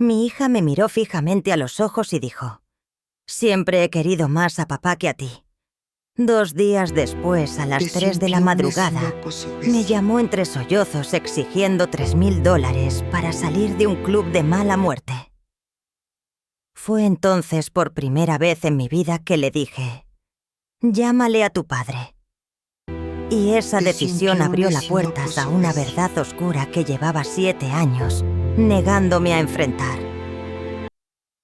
Mi hija me miró fijamente a los ojos y dijo: «Siempre he querido más a papá que a ti». 2 días después, a las 3 de la madrugada, me llamó entre sollozos exigiendo $3.000 para salir de un club de mala muerte. Fue entonces por primera vez en mi vida que le dije: «Llámale a tu padre». Y esa decisión abrió las puertas a una verdad oscura que llevaba 7 años negándome a enfrentar.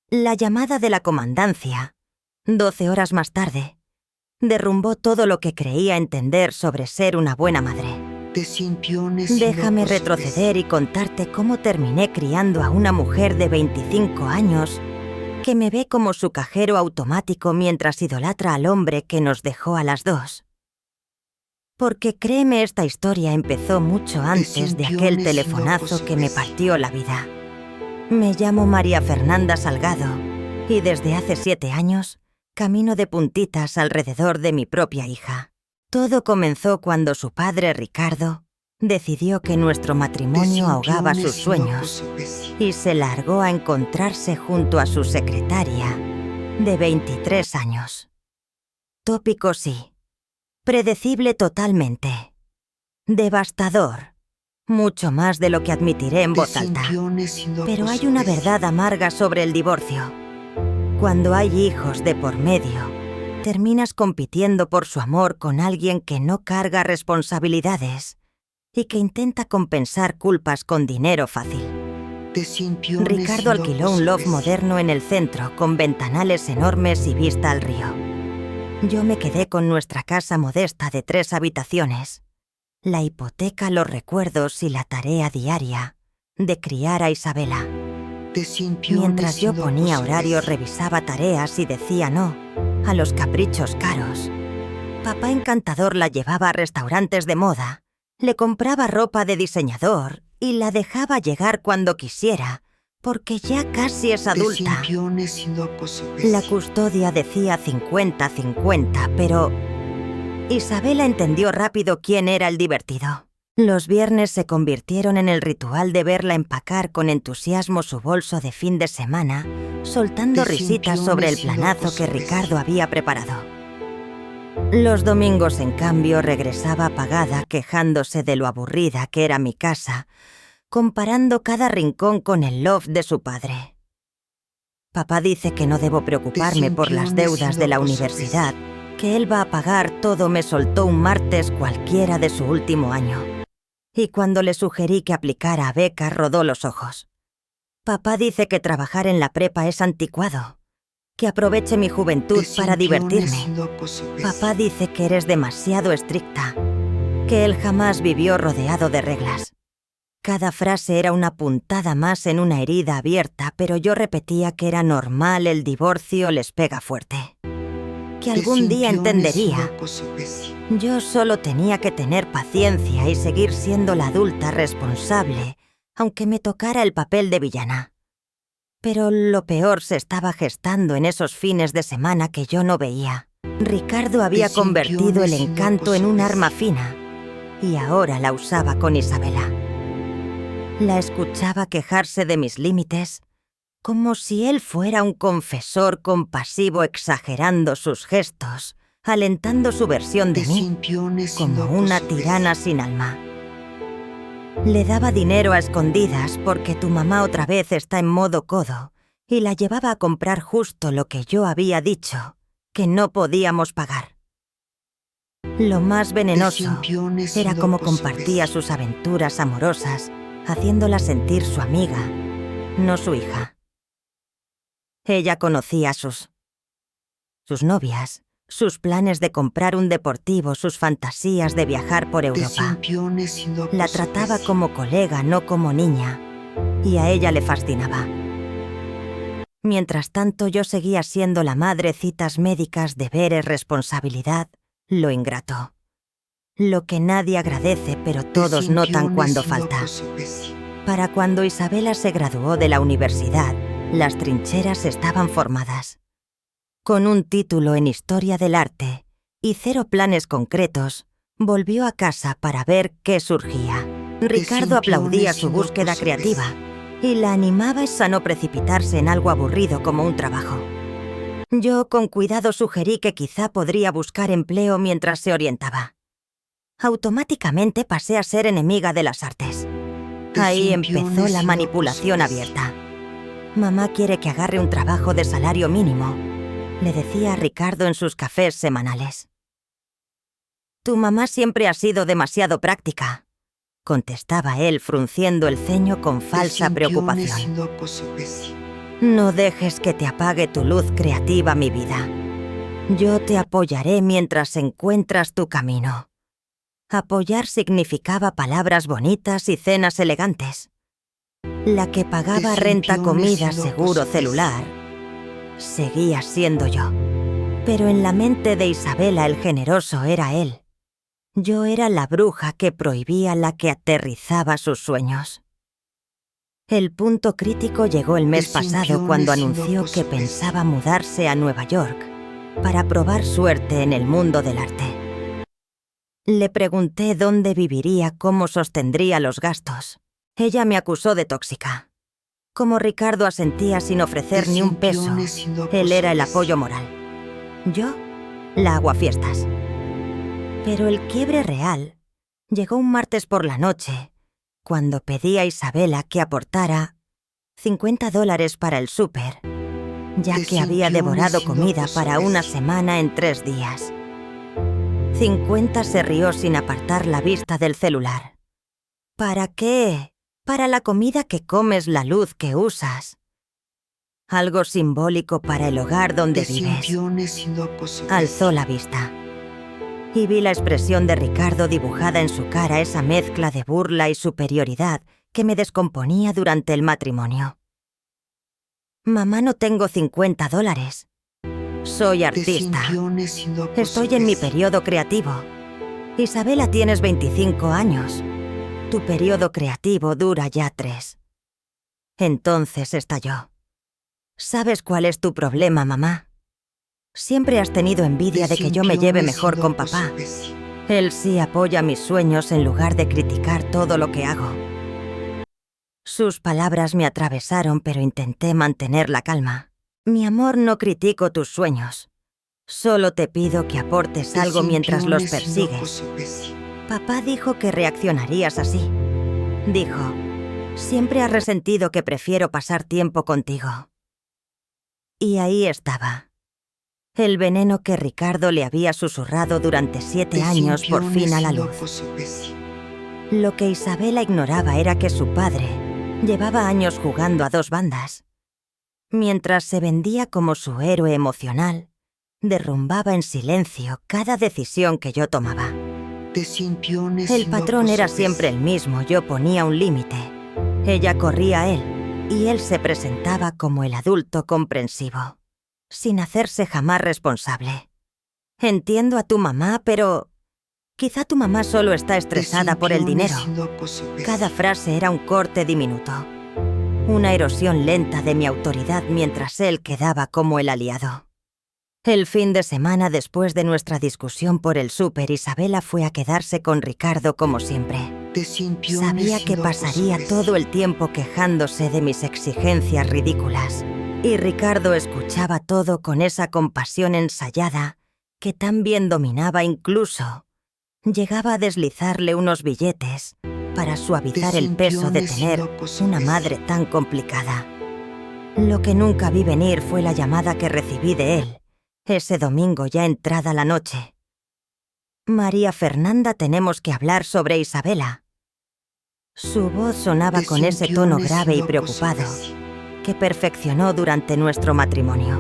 La llamada de la comandancia, 12 horas más tarde, derrumbó todo lo que creía entender sobre ser una buena madre. Déjame retroceder y contarte cómo terminé criando a una mujer de 25 años que me ve como su cajero automático mientras idolatra al hombre que nos dejó a las dos. Porque créeme, esta historia empezó mucho antes de aquel telefonazo que me partió la vida. Me llamo María Fernanda Salgado y desde hace 7 años camino de puntitas alrededor de mi propia hija. Todo comenzó cuando su padre, Ricardo, decidió que nuestro matrimonio ahogaba sus sueños y se largó a encontrarse junto a su secretaria de 23 años. Tópico sí. Predecible totalmente. Devastador. Mucho más de lo que admitiré en voz alta. Pero hay una verdad amarga sobre el divorcio. Cuando hay hijos de por medio, terminas compitiendo por su amor con alguien que no carga responsabilidades y que intenta compensar culpas con dinero fácil. Ricardo alquiló un loft moderno en el centro con ventanales enormes y vista al río. Yo me quedé con nuestra casa modesta de 3 habitaciones, la hipoteca, los recuerdos y la tarea diaria de criar a Isabela. Mientras yo ponía horarios, revisaba tareas y decía no a los caprichos caros. Papá encantador la llevaba a restaurantes de moda, le compraba ropa de diseñador y la dejaba llegar cuando quisiera, porque ya casi es adulta. La custodia decía 50-50, pero Isabela entendió rápido quién era el divertido. Los viernes se convirtieron en el ritual de verla empacar con entusiasmo su bolso de fin de semana, soltando risitas sobre el planazo que Ricardo había preparado. Los domingos, en cambio, regresaba apagada, quejándose de lo aburrida que era mi casa, comparando cada rincón con el loft de su padre. Papá dice que no debo preocuparme por las deudas de la universidad, que él va a pagar todo. Me soltó un martes cualquiera de su último año. Y cuando le sugerí que aplicara a becas, rodó los ojos. Papá dice que trabajar en la prepa es anticuado, que aproveche mi juventud para divertirme. Papá dice que eres demasiado estricta, que él jamás vivió rodeado de reglas. Cada frase era una puntada más en una herida abierta, pero yo repetía que era normal, el divorcio les pega fuerte. Que algún día entendería. Yo solo tenía que tener paciencia y seguir siendo la adulta responsable, aunque me tocara el papel de villana. Pero lo peor se estaba gestando en esos fines de semana que yo no veía. Ricardo había convertido el encanto en un arma fina y ahora la usaba con Isabela. La escuchaba quejarse de mis límites, como si él fuera un confesor compasivo exagerando sus gestos, alentando su versión de mí como una tirana sin alma. Le daba dinero a escondidas porque tu mamá otra vez está en modo codo y la llevaba a comprar justo lo que yo había dicho, que no podíamos pagar. Lo más venenoso era cómo compartía sus aventuras amorosas, haciéndola sentir su amiga, no su hija. Ella conocía a sus novias, sus planes de comprar un deportivo, sus fantasías de viajar por Europa. La trataba como colega, no como niña, y a ella le fascinaba. Mientras tanto, yo seguía siendo la madre, citas médicas, deberes, responsabilidad, lo ingrato. Lo que nadie agradece, pero todos notan cuando falta. Para cuando Isabela se graduó de la universidad, las trincheras estaban formadas. Con un título en Historia del Arte y 0 planes concretos, volvió a casa para ver qué surgía. Ricardo aplaudía su búsqueda creativa y la animabas a no precipitarse en algo aburrido como un trabajo. Yo con cuidado sugerí que quizá podría buscar empleo mientras se orientaba. Automáticamente pasé a ser enemiga de las artes. Ahí empezó la manipulación abierta. Mamá quiere que agarre un trabajo de salario mínimo, le decía a Ricardo en sus cafés semanales. Tu mamá siempre ha sido demasiado práctica, contestaba él frunciendo el ceño con falsa preocupación. No dejes que te apague tu luz creativa, mi vida. Yo te apoyaré mientras encuentras tu camino. Apoyar significaba palabras bonitas y cenas elegantes. La que pagaba renta, comida, seguro, celular, seguía siendo yo. Pero en la mente de Isabela el generoso era él. Yo era la bruja que prohibía la que aterrizaba sus sueños. El punto crítico llegó el mes pasado cuando anunció que pensaba mudarse a Nueva York para probar suerte en el mundo del arte. Le pregunté dónde viviría, cómo sostendría los gastos. Ella me acusó de tóxica. Como Ricardo asentía sin ofrecer ni un peso, él era el apoyo moral. Yo, la aguafiestas. Pero el quiebre real llegó un martes por la noche, cuando pedí a Isabela que aportara $50 para el súper, ya que había devorado comida para una semana en 3 días. 50 se rió sin apartar la vista del celular. ¿Para qué? Para la comida que comes, la luz que usas. Algo simbólico para el hogar donde vives. Alzó la vista y vi la expresión de Ricardo dibujada en su cara, esa mezcla de burla y superioridad que me descomponía durante el matrimonio. Mamá, no tengo $50. Soy artista. Estoy en mi periodo creativo. Isabela, tienes 25 años. Tu periodo creativo dura ya 3. Entonces estalló. ¿Sabes cuál es tu problema, mamá? Siempre has tenido envidia de que yo me lleve mejor con papá. Él sí apoya mis sueños en lugar de criticar todo lo que hago. Sus palabras me atravesaron, pero intenté mantener la calma. Mi amor, no critico tus sueños. Solo te pido que aportes algo mientras los persigues. Papá dijo que reaccionarías así. Dijo, siempre has resentido que prefiero pasar tiempo contigo. Y ahí estaba. El veneno que Ricardo le había susurrado durante 7 años por fin a la luz. Lo que Isabela ignoraba era que su padre llevaba años jugando a 2 bandas. Mientras se vendía como su héroe emocional, derrumbaba en silencio cada decisión que yo tomaba. El patrón era siempre el mismo, yo ponía un límite. Ella corría a él, y él se presentaba como el adulto comprensivo, sin hacerse jamás responsable. Entiendo a tu mamá, pero quizá tu mamá solo está estresada por el dinero. Cada frase era un corte diminuto, una erosión lenta de mi autoridad mientras él quedaba como el aliado. El fin de semana después de nuestra discusión por el súper, Isabela fue a quedarse con Ricardo como siempre. Sabía que pasaría todo el tiempo quejándose de mis exigencias ridículas. Y Ricardo escuchaba todo con esa compasión ensayada que tan bien dominaba, incluso llegaba a deslizarle unos billetes para suavizar el peso de tener una madre tan complicada. Lo que nunca vi venir fue la llamada que recibí de él, ese domingo ya entrada la noche. María Fernanda, tenemos que hablar sobre Isabela. Su voz sonaba con ese tono grave y preocupado que perfeccionó durante nuestro matrimonio.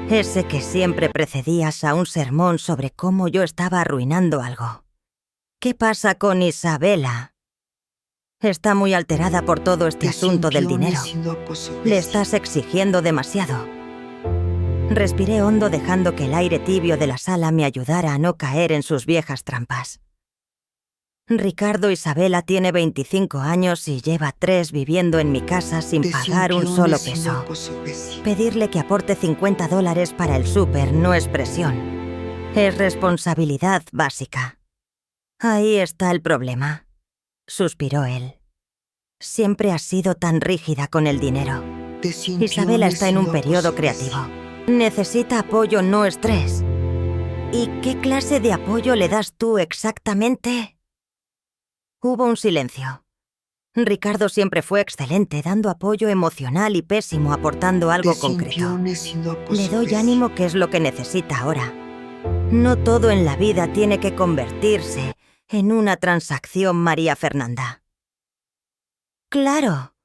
Ese que siempre precedías a un sermón sobre cómo yo estaba arruinando algo. ¿Qué pasa con Isabela? Está muy alterada por todo este asunto del dinero. Le estás exigiendo demasiado. Respiré hondo dejando que el aire tibio de la sala me ayudara a no caer en sus viejas trampas. Ricardo, Isabela tiene 25 años y lleva 3 viviendo en mi casa sin pagar un solo peso. Pedirle que aporte $50 para el súper no es presión. Es responsabilidad básica. Ahí está el problema, suspiró él. Siempre has sido tan rígida con el dinero. Isabela está en un periodo creativo. Necesita apoyo, no estrés. ¿Y qué clase de apoyo le das tú exactamente? Hubo un silencio. Ricardo siempre fue excelente, dando apoyo emocional y pésimo, aportando algo concreto. Le doy ánimo, que es lo que necesita ahora. No todo en la vida tiene que convertirse en una transacción, María Fernanda. Claro,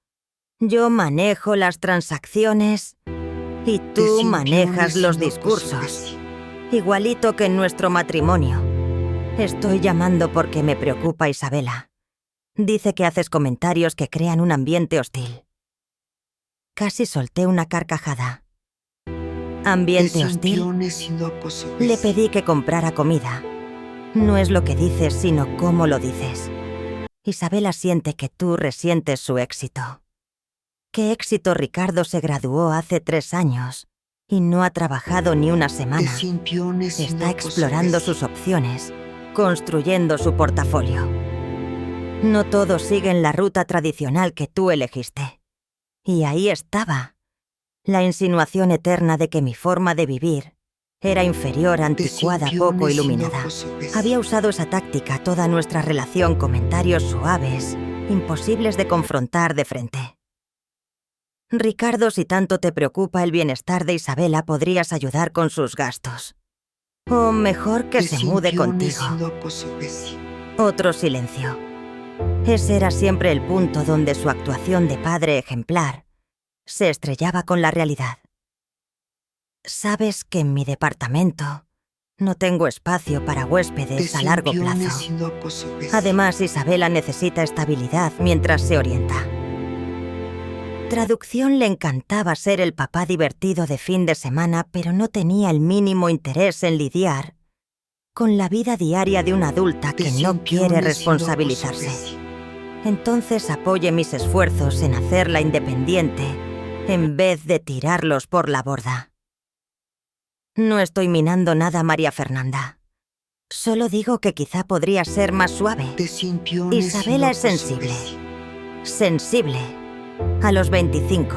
yo manejo las transacciones y tú manejas los discursos. Igualito que en nuestro matrimonio. Estoy llamando porque me preocupa Isabela. Dice que haces comentarios que crean un ambiente hostil. Casi solté una carcajada. ¿Ambiente hostil? Le pedí que comprara comida. No es lo que dices, sino cómo lo dices. Isabela siente que tú resientes su éxito. ¿Qué éxito? Ricardo se graduó hace 3 años y no ha trabajado ni una semana. Está explorando sus opciones, construyendo su portafolio. No todos siguen la ruta tradicional que tú elegiste. Y ahí estaba, la insinuación eterna de que mi forma de vivir era inferior, anticuada, poco iluminada. Había usado esa táctica toda nuestra relación, comentarios suaves, imposibles de confrontar de frente. Ricardo, si tanto te preocupa el bienestar de Isabela, podrías ayudar con sus gastos. O mejor que se mude contigo. Otro silencio. Ese era siempre el punto donde su actuación de padre ejemplar se estrellaba con la realidad. Sabes que en mi departamento no tengo espacio para huéspedes a largo plazo. Además, Isabela necesita estabilidad mientras se orienta. Traducción: le encantaba ser el papá divertido de fin de semana, pero no tenía el mínimo interés en lidiar con la vida diaria de una adulta que no quiere responsabilizarse. Entonces apoye mis esfuerzos en hacerla independiente en vez de tirarlos por la borda. No estoy minando nada, María Fernanda. Solo digo que quizá podría ser más suave. Isabela es sensible. Sensible. A los 25.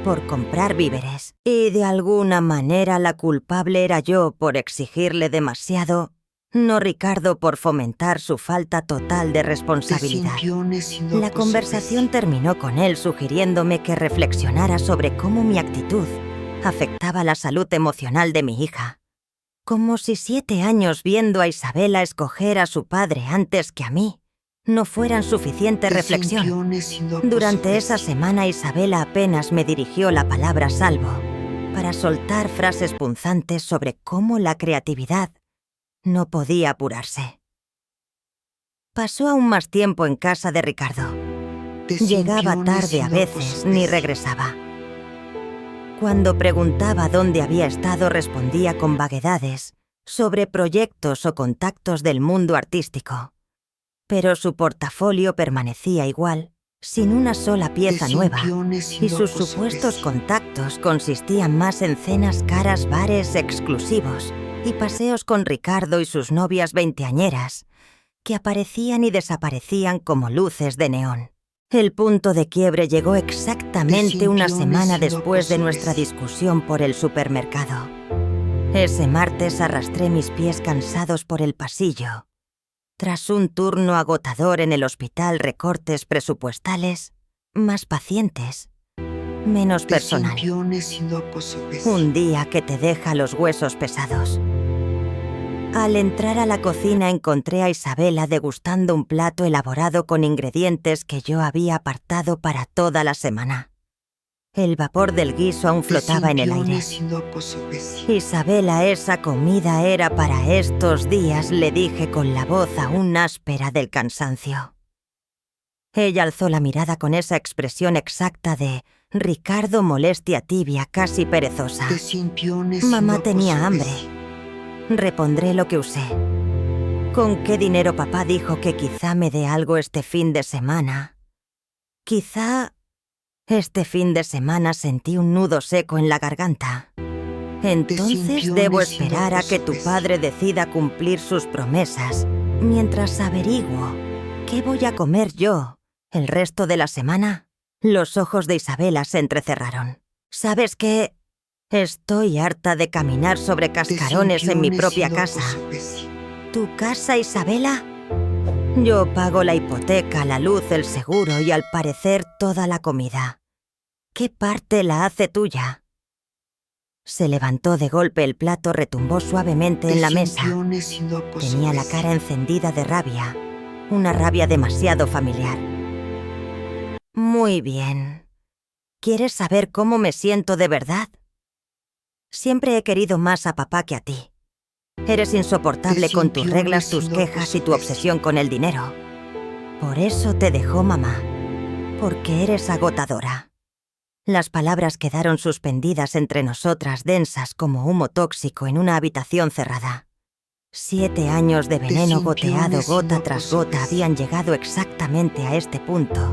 Por comprar víveres. Y de alguna manera la culpable era yo por exigirle demasiado, no Ricardo por fomentar su falta total de responsabilidad. La conversación terminó con él sugiriéndome que reflexionara sobre cómo mi actitud afectaba la salud emocional de mi hija. Como si 7 años viendo a Isabela escoger a su padre antes que a mí no fueran suficiente reflexión. Durante esa semana Isabela apenas me dirigió la palabra salvo para soltar frases punzantes sobre cómo la creatividad no podía apurarse. Pasó aún más tiempo en casa de Ricardo. Llegaba tarde a veces, ni regresaba. Cuando preguntaba dónde había estado, respondía con vaguedades sobre proyectos o contactos del mundo artístico. Pero su portafolio permanecía igual, sin una sola pieza nueva, y sus supuestos contactos consistían más en cenas caras, bares exclusivos y paseos con Ricardo y sus novias veinteañeras, que aparecían y desaparecían como luces de neón. El punto de quiebre llegó exactamente una semana después de nuestra discusión por el supermercado. Ese martes arrastré mis pies cansados por el pasillo. Tras un turno agotador en el hospital, recortes presupuestales, más pacientes, menos personal. Un día que te deja los huesos pesados. Al entrar a la cocina encontré a Isabela degustando un plato elaborado con ingredientes que yo había apartado para toda la semana. El vapor del guiso aún flotaba en el aire. Isabela, esa comida era para estos días, le dije con la voz aún áspera del cansancio. Ella alzó la mirada con esa expresión exacta de Ricardo, molestia tibia, casi perezosa. Mamá tenía hambre. Repondré lo que usé. ¿Con qué dinero papá dijo que quizá me dé algo este fin de semana? Quizá este fin de semana sentí un nudo seco en la garganta. Entonces debo esperar a que tu padre decida cumplir sus promesas, mientras averiguo qué voy a comer yo El resto de la semana, los ojos de Isabela se entrecerraron. ¿Sabes qué? Estoy harta de caminar sobre cascarones en mi propia casa. ¿Tu casa, Isabela? Yo pago la hipoteca, la luz, el seguro y al parecer toda la comida. ¿Qué parte la hace tuya? Se levantó de golpe, el plato retumbó suavemente en la mesa. Tenía la cara encendida de rabia, una rabia demasiado familiar. Muy bien. ¿Quieres saber cómo me siento de verdad? Siempre he querido más a papá que a ti. Eres insoportable con tus reglas, tus quejas y tu obsesión con el dinero. Por eso te dejó mamá, porque eres agotadora. Las palabras quedaron suspendidas entre nosotras, densas como humo tóxico en una habitación cerrada. 7 años de veneno goteado gota tras gota habían llegado exactamente a este punto.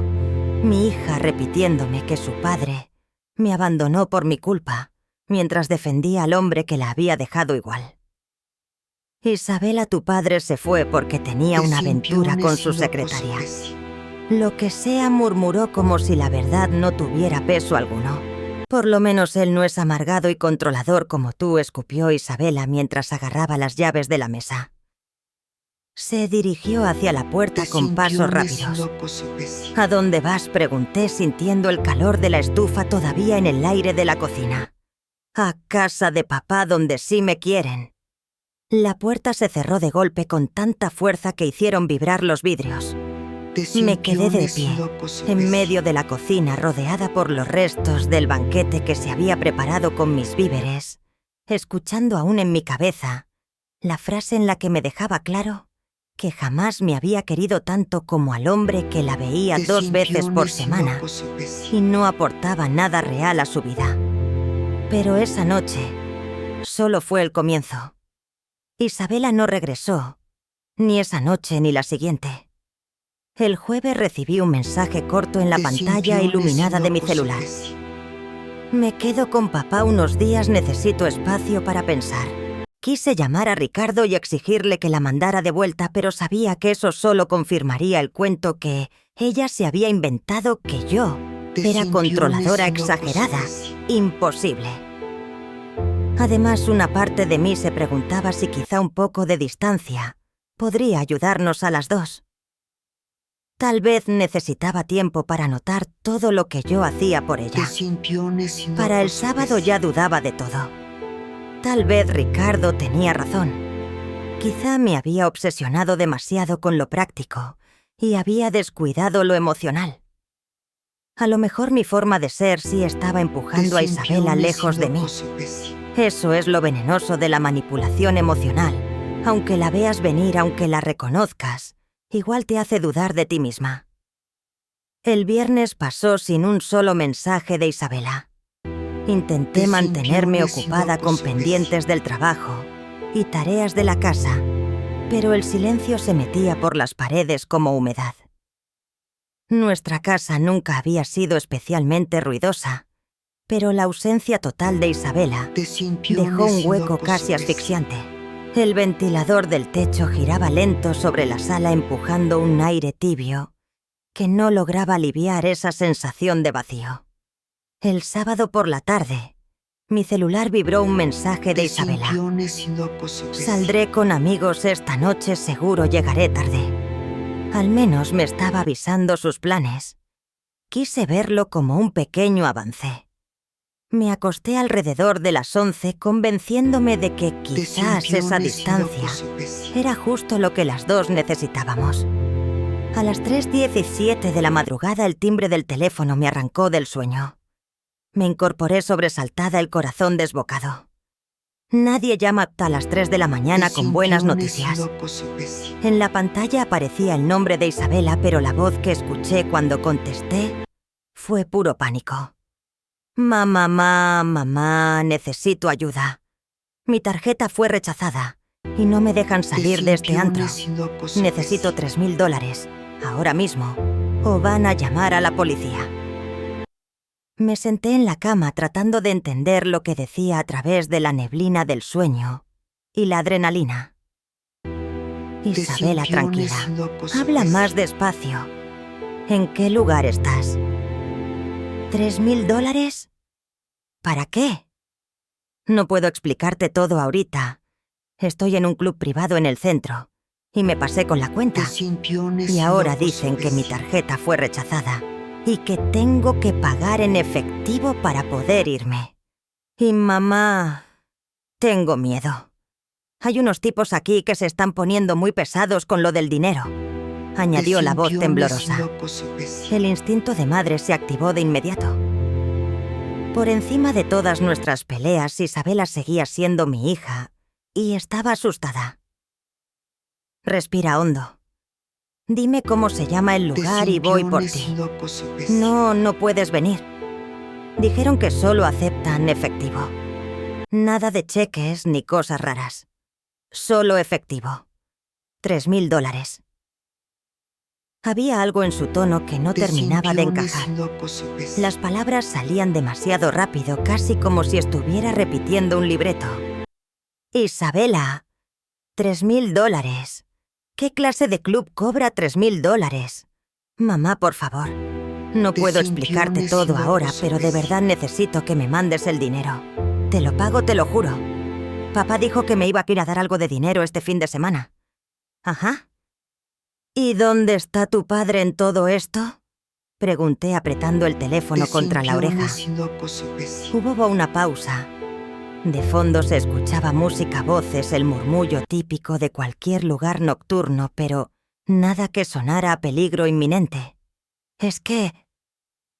Mi hija repitiéndome que su padre me abandonó por mi culpa, mientras defendía al hombre que la había dejado igual. Isabela, tu padre se fue porque tenía una aventura con su secretaria. Lo que sea, murmuró como si la verdad no tuviera peso alguno. Por lo menos él no es amargado y controlador como tú, escupió Isabela mientras agarraba las llaves de la mesa. Se dirigió hacia la puerta con pasos rápidos. ¿A dónde vas?, pregunté, sintiendo el calor de la estufa todavía en el aire de la cocina. A casa de papá, donde sí me quieren. La puerta se cerró de golpe con tanta fuerza que hicieron vibrar los vidrios. Me quedé de pie, en medio de la cocina, rodeada por los restos del banquete que se había preparado con mis víveres, escuchando aún en mi cabeza la frase en la que me dejaba claro que jamás me había querido tanto como al hombre que la veía 2 veces por semana y no aportaba nada real a su vida. Pero esa noche solo fue el comienzo. Isabela no regresó, ni esa noche ni la siguiente. El jueves recibí un mensaje corto en la pantalla iluminada de mi celular. Me quedo con papá unos días, necesito espacio para pensar. Quise llamar a Ricardo y exigirle que la mandara de vuelta, pero sabía que eso solo confirmaría el cuento que ella se había inventado, que yo era controladora exagerada. Imposible. Además, una parte de mí se preguntaba si quizá un poco de distancia podría ayudarnos a las dos. Tal vez necesitaba tiempo para notar todo lo que yo hacía por ella. Para el sábado ya dudaba de todo. Tal vez Ricardo tenía razón. Quizá me había obsesionado demasiado con lo práctico y había descuidado lo emocional. A lo mejor mi forma de ser sí estaba empujando a Isabela lejos de mí. Eso es lo venenoso de la manipulación emocional. Aunque la veas venir, aunque la reconozcas, igual te hace dudar de ti misma. El viernes pasó sin un solo mensaje de Isabela. Intenté mantenerme ocupada con pendientes del trabajo y tareas de la casa, pero el silencio se metía por las paredes como humedad. Nuestra casa nunca había sido especialmente ruidosa, pero la ausencia total de Isabela dejó un hueco casi asfixiante. El ventilador del techo giraba lento sobre la sala, empujando un aire tibio que no lograba aliviar esa sensación de vacío. El sábado por la tarde, mi celular vibró un mensaje de Isabela. Saldré con amigos esta noche, seguro llegaré tarde. Al menos me estaba avisando sus planes. Quise verlo como un pequeño avance. Me acosté alrededor de las 11, convenciéndome de que quizás esa distancia era justo lo que las dos necesitábamos. A las 3:17 de la madrugada el timbre del teléfono me arrancó del sueño. Me incorporé sobresaltada, el corazón desbocado. Nadie llama hasta las 3 de la mañana con buenas noticias. En la pantalla aparecía el nombre de Isabela, pero la voz que escuché cuando contesté fue puro pánico. Mamá, necesito ayuda. Mi tarjeta fue rechazada y no me dejan salir de este antro. Necesito $3,000 ahora mismo o van a llamar a la policía. Me senté en la cama tratando de entender lo que decía a través de la neblina del sueño y la adrenalina. Isabela, tranquila. Habla más despacio. ¿En qué lugar estás? ¿$3.000? ¿Para qué? No puedo explicarte todo ahorita. Estoy en un club privado en el centro y me pasé con la cuenta. Y ahora dicen que mi tarjeta fue rechazada y que tengo que pagar en efectivo para poder irme. Y mamá... tengo miedo. Hay unos tipos aquí que se están poniendo muy pesados con lo del dinero, añadió la voz temblorosa. El instinto de madre se activó de inmediato. Por encima de todas nuestras peleas, Isabela seguía siendo mi hija y estaba asustada. Respira hondo. Dime cómo se llama el lugar y voy por ti. No puedes venir. Dijeron que solo aceptan efectivo. Nada de cheques ni cosas raras. Solo efectivo. $3.000. Había algo en su tono que no terminaba de encajar. Las palabras salían demasiado rápido, casi como si estuviera repitiendo un libreto. Isabela, $3.000. ¿Qué clase de club cobra $3.000? Mamá, por favor. No puedo explicarte todo ahora, pero de verdad necesito que me mandes el dinero. Te lo pago, te lo juro. Papá dijo que me iba a ir a dar algo de dinero este fin de semana. Ajá. ¿Y dónde está tu padre en todo esto? Pregunté apretando el teléfono contra la oreja. Hubo una pausa. De fondo se escuchaba música, voces, el murmullo típico de cualquier lugar nocturno, pero nada que sonara a peligro inminente. Es que...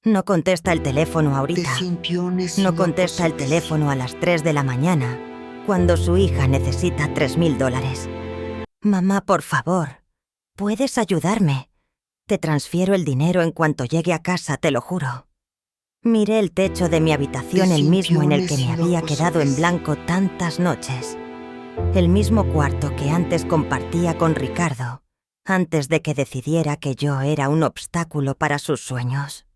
no contesta el teléfono ahorita. No contesta el teléfono a las 3 de la mañana, cuando su hija necesita $3.000. Mamá, por favor, ¿puedes ayudarme? Te transfiero el dinero en cuanto llegue a casa, te lo juro. Miré el techo de mi habitación, el mismo en el que me había quedado en blanco tantas noches. El mismo cuarto que antes compartía con Ricardo, antes de que decidiera que yo era un obstáculo para sus sueños.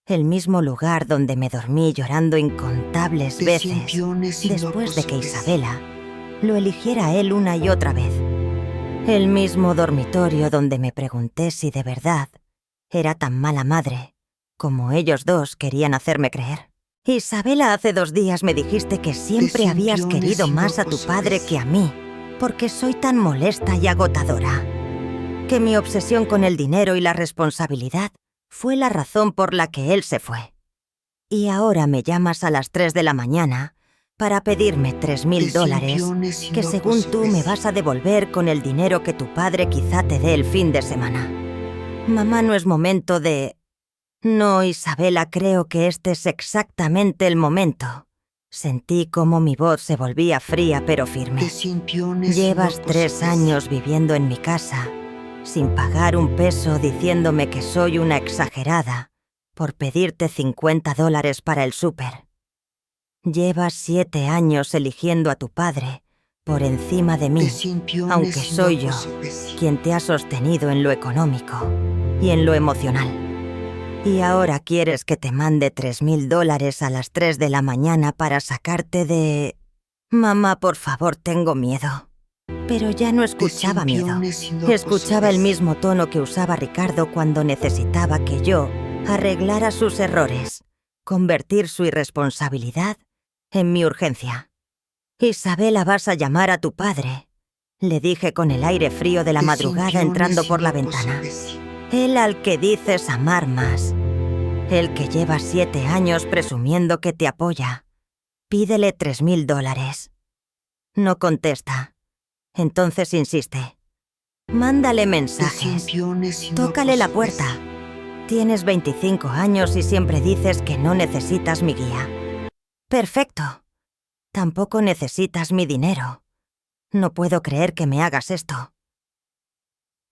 El mismo lugar donde me dormí llorando incontables veces después de que Isabela lo eligiera a él una y otra vez. El mismo dormitorio donde me pregunté si de verdad era tan mala madre como ellos dos querían hacerme creer. Isabela, hace 2 días me dijiste que siempre habías querido más a tu padre que a mí, porque soy tan molesta y agotadora. Que mi obsesión con el dinero y la responsabilidad fue la razón por la que él se fue. Y ahora me llamas a las 3 de la mañana para pedirme $3.000 que según tú me vas a devolver con el dinero que tu padre quizá te dé el fin de semana. Mamá, no es momento de... No, Isabela, creo que este es exactamente el momento. Sentí como mi voz se volvía fría pero firme. Llevas 3 años viviendo en mi casa, sin pagar un peso, diciéndome que soy una exagerada por pedirte $50 para el súper. Llevas 7 años eligiendo a tu padre por encima de mí, aunque soy yo quien te ha sostenido en lo económico y en lo emocional. Y ahora quieres que te mande $3.000 a las 3 de la mañana para sacarte de... Mamá, por favor, tengo miedo. Pero ya no escuchaba miedo. Escuchaba el mismo tono que usaba Ricardo cuando necesitaba que yo arreglara sus errores, convertir su irresponsabilidad en mi urgencia. Isabela, vas a llamar a tu padre, le dije con el aire frío de la madrugada entrando por la ventana. Él al que dices amar más. El que lleva 7 años presumiendo que te apoya. Pídele $3.000. No contesta. Entonces insiste. Mándale mensajes. Tócale la puerta. Tienes 25 años y siempre dices que no necesitas mi guía. Perfecto. Tampoco necesitas mi dinero. No puedo creer que me hagas esto.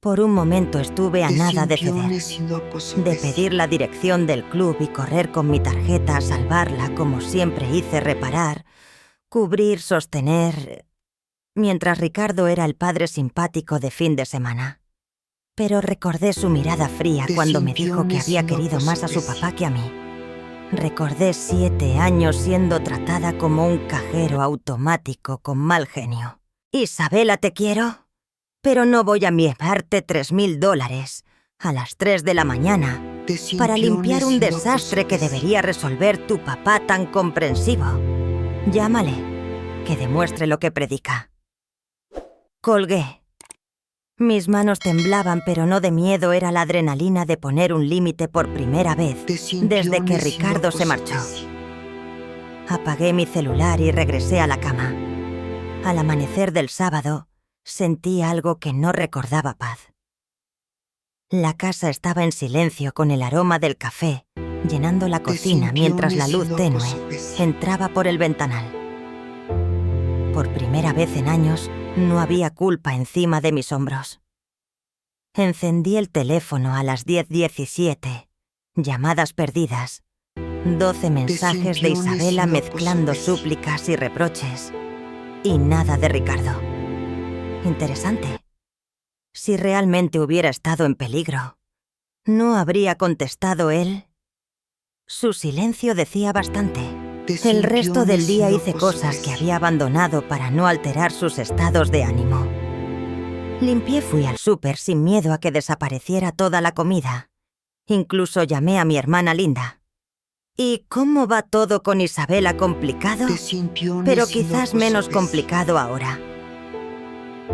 Por un momento estuve a nada de ceder, de pedir la dirección del club y correr con mi tarjeta a salvarla como siempre hice, reparar, cubrir, sostener, mientras Ricardo era el padre simpático de fin de semana. Pero recordé su mirada fría cuando me dijo que había querido más a su papá que a mí. Recordé 7 años siendo tratada como un cajero automático con mal genio. Isabela, te quiero, pero no voy a llevarte $3.000 a las 3 de la mañana, para limpiar un desastre que debería resolver tu papá tan comprensivo. Llámale, que demuestre lo que predica. Colgué. Mis manos temblaban, pero no de miedo, era la adrenalina de poner un límite por primera vez desde que Ricardo se marchó. Apagué mi celular y regresé a la cama. Al amanecer del sábado, sentí algo que no recordaba paz. La casa estaba en silencio, con el aroma del café llenando la cocina mientras la luz tenue entraba por el ventanal. Por primera vez en años, no había culpa encima de mis hombros. Encendí el teléfono a las 10:17. Llamadas perdidas. 12 mensajes de Isabela mezclando súplicas y reproches. Y nada de Ricardo. Interesante. Si realmente hubiera estado en peligro, ¿no habría contestado él? Su silencio decía bastante. El resto del día hice cosas que había abandonado para no alterar sus estados de ánimo. Limpié, fui al súper sin miedo a que desapareciera toda la comida. Incluso llamé a mi hermana Linda. ¿Y cómo va todo con Isabela? Complicado, pero quizás menos complicado ahora.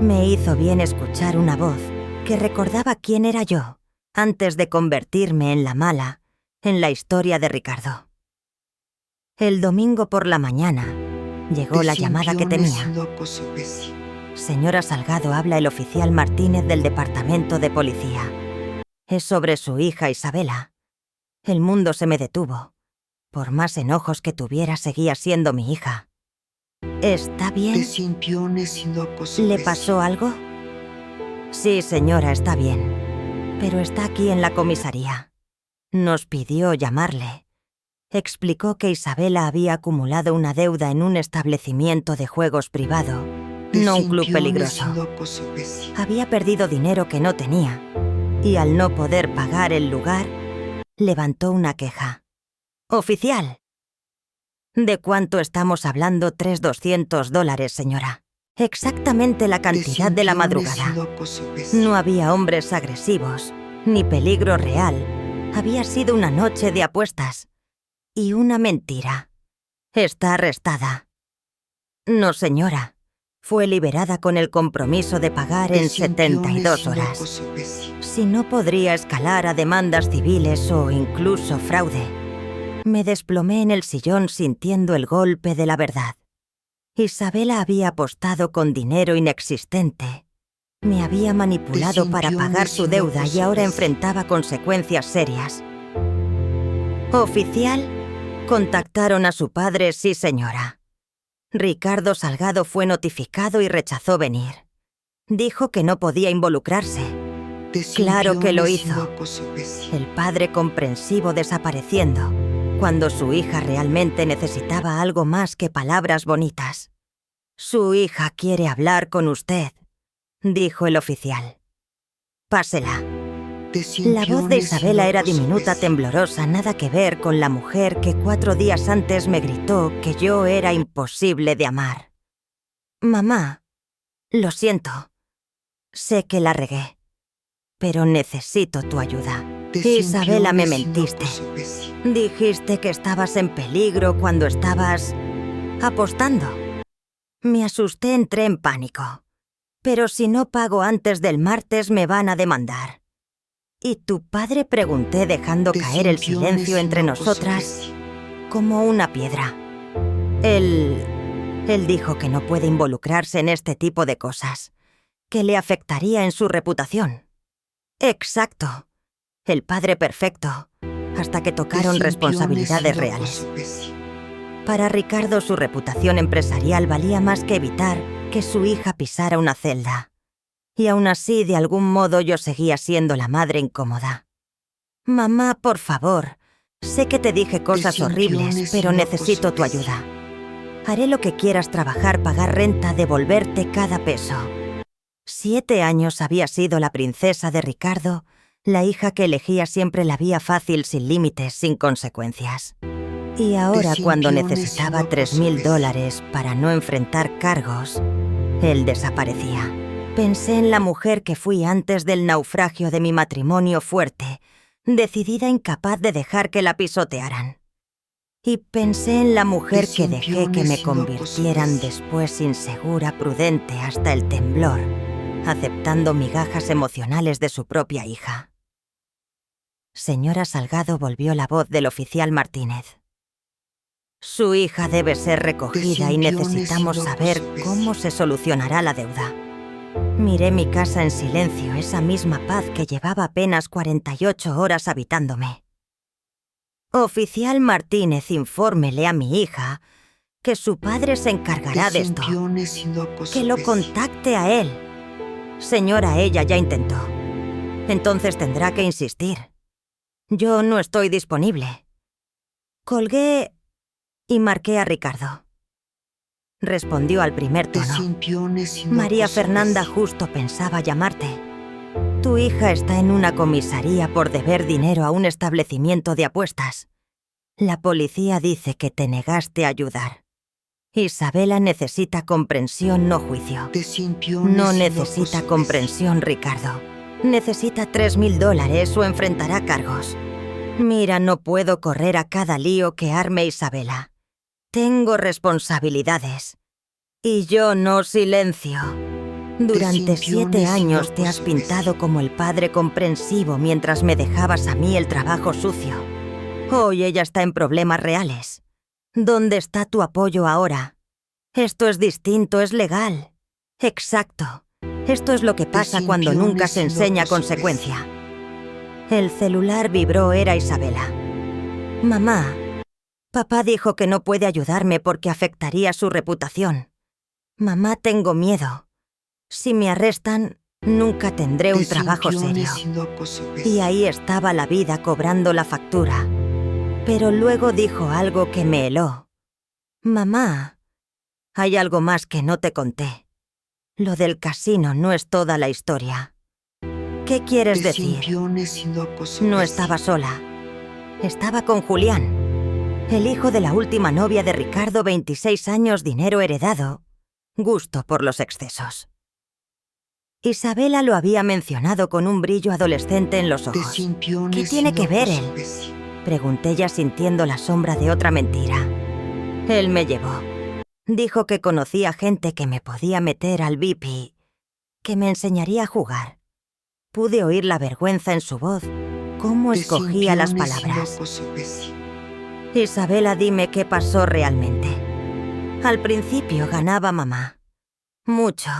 Me hizo bien escuchar una voz que recordaba quién era yo antes de convertirme en la mala en la historia de Ricardo. El domingo por la mañana llegó la llamada que tenía. Señora Salgado, habla el oficial Martínez del departamento de policía. Es sobre su hija Isabela. El mundo se me detuvo. Por más enojos que tuviera, seguía siendo mi hija. ¿Está bien? ¿Le pasó algo? Sí, señora, está bien. Pero está aquí en la comisaría. Nos pidió llamarle. Explicó que Isabela había acumulado una deuda en un establecimiento de juegos privado, no un club peligroso. Había perdido dinero que no tenía, y al no poder pagar el lugar, levantó una queja. Oficial. ¿De cuánto estamos hablando? $3,200, señora. Exactamente la cantidad de la madrugada. No había hombres agresivos, ni peligro real. Había sido una noche de apuestas. Y una mentira. Está arrestada. No, señora. Fue liberada con el compromiso de pagar en 72 horas. Si no, podría escalar a demandas civiles o incluso fraude. Me desplomé en el sillón sintiendo el golpe de la verdad. Isabela había apostado con dinero inexistente. Me había manipulado para pagar su deuda y ahora enfrentaba consecuencias serias. Oficial, contactaron a su padre, sí, señora. Ricardo Salgado fue notificado y rechazó venir. Dijo que no podía involucrarse. Claro que lo hizo. El padre comprensivo desapareciendo, cuando su hija realmente necesitaba algo más que palabras bonitas. Su hija quiere hablar con usted, dijo el oficial. Pásela. La voz de Isabela era diminuta, temblorosa, nada que ver con la mujer que 4 días antes me gritó que yo era imposible de amar. Mamá, lo siento. Sé que la regué, pero necesito tu ayuda. Isabela, me mentiste. Dijiste que estabas en peligro cuando estabas apostando. Me asusté, entré en pánico. Pero si no pago antes del martes me van a demandar. ¿Y tu padre? Pregunté, dejando caer el silencio entre nosotras como una piedra. Él dijo que no puede involucrarse en este tipo de cosas, que le afectaría en su reputación. Exacto. El padre perfecto, hasta que tocaron responsabilidades reales. Para Ricardo, su reputación empresarial valía más que evitar que su hija pisara una celda. Y aún así, de algún modo, yo seguía siendo la madre incómoda. Mamá, por favor, sé que te dije cosas horribles, pero necesito tu ayuda. Haré lo que quieras, trabajar, pagar renta, devolverte cada peso. 7 años había sido la princesa de Ricardo, la hija que elegía siempre la vía fácil, sin límites, sin consecuencias. Y ahora, cuando necesitaba $3,000 para no enfrentar cargos, él desaparecía. Pensé en la mujer que fui antes del naufragio de mi matrimonio fuerte, decidida, incapaz de dejar que la pisotearan. Y pensé en la mujer que dejé que me convirtieran después insegura, prudente, hasta el temblor, aceptando migajas emocionales de su propia hija. Señora Salgado, volvió la voz del oficial Martínez. Su hija debe ser recogida y necesitamos saber cómo se solucionará la deuda. Miré mi casa en silencio, esa misma paz que llevaba apenas 48 horas habitándome. Oficial Martínez, infórmele a mi hija que su padre se encargará de esto. Que lo contacte a él. Señora, ella ya intentó. Entonces tendrá que insistir. Yo no estoy disponible. Colgué y marqué a Ricardo. Respondió al primer tono. María Fernanda justo pensaba llamarte. Tu hija está en una comisaría por deber dinero a un establecimiento de apuestas. La policía dice que te negaste a ayudar. Isabela necesita comprensión, no juicio. No necesita comprensión, Ricardo. Necesita $3.000 o enfrentará cargos. Mira, no puedo correr a cada lío que arme Isabela. Tengo responsabilidades. Y yo no silencio. Durante 7 años te has pintado como el padre comprensivo mientras me dejabas a mí el trabajo sucio. Hoy ella está en problemas reales. ¿Dónde está tu apoyo ahora? Esto es distinto, es legal. Exacto. Esto es lo que pasa cuando nunca se enseña consecuencia. El celular vibró, era Isabela. Mamá, papá dijo que no puede ayudarme porque afectaría su reputación. Mamá, tengo miedo. Si me arrestan, nunca tendré un trabajo serio. Y ahí estaba la vida cobrando la factura. Pero luego dijo algo que me heló. Mamá, hay algo más que no te conté. Lo del casino no es toda la historia. ¿Qué quieres decir? No estaba sola. Estaba con Julián, el hijo de la última novia de Ricardo, 26 años, dinero heredado, gusto por los excesos. Isabela lo había mencionado con un brillo adolescente en los ojos. ¿Qué tiene que ver él? Pregunté, ya sintiendo la sombra de otra mentira. Él me llevó. Dijo que conocía gente que me podía meter al VIP, que me enseñaría a jugar. Pude oír la vergüenza en su voz, cómo escogía las palabras. Isabela, dime qué pasó realmente. Al principio ganaba mamá. Mucho.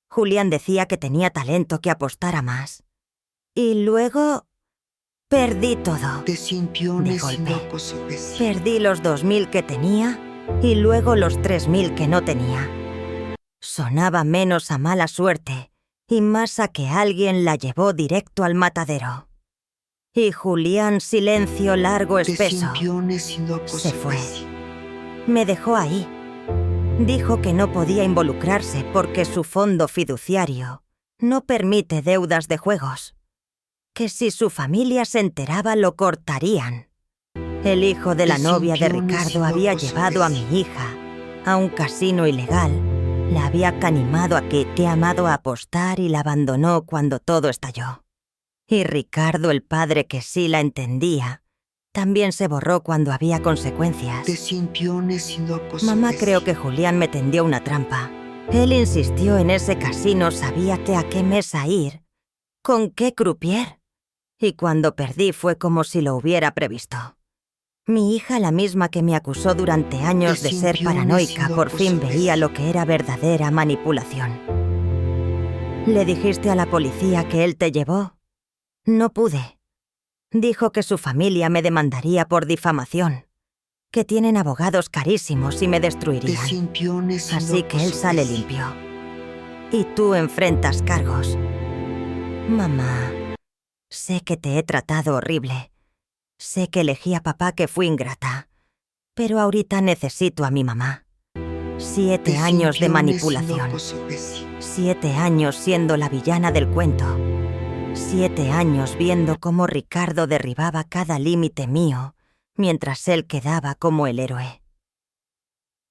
Julián decía que tenía talento, que apostara más. Y luego perdí todo. De golpe. Perdí los 2.000 que tenía y luego los 3.000 que no tenía. Sonaba menos a mala suerte y más a que alguien la llevó directo al matadero. Y Julián, silencio largo, espeso, se fue. Me dejó ahí. Dijo que no podía involucrarse porque su fondo fiduciario no permite deudas de juegos. Que si su familia se enteraba lo cortarían. El hijo de la novia de Ricardo había llevado a mi hija a un casino ilegal. La había animado a que te ha amado a apostar y la abandonó cuando todo estalló. Y Ricardo, el padre que sí la entendía, también se borró cuando había consecuencias. Mamá, creo que Julián me tendió una trampa. Él insistió en ese casino, sabía que a qué mesa ir, con qué croupier. Y cuando perdí fue como si lo hubiera previsto. Mi hija, la misma que me acusó durante años de ser paranoica, por fin veía lo que era verdadera manipulación. ¿Le dijiste a la policía que él te llevó? No pude. Dijo que su familia me demandaría por difamación, que tienen abogados carísimos y me destruirían. Así que él sale limpio. Y tú enfrentas cargos. Mamá, sé que te he tratado horrible. Sé que elegí a papá, que fui ingrata. Pero ahorita necesito a mi mamá. 7 años de manipulación. 7 años siendo la villana del cuento. 7 años viendo cómo Ricardo derribaba cada límite mío, mientras él quedaba como el héroe.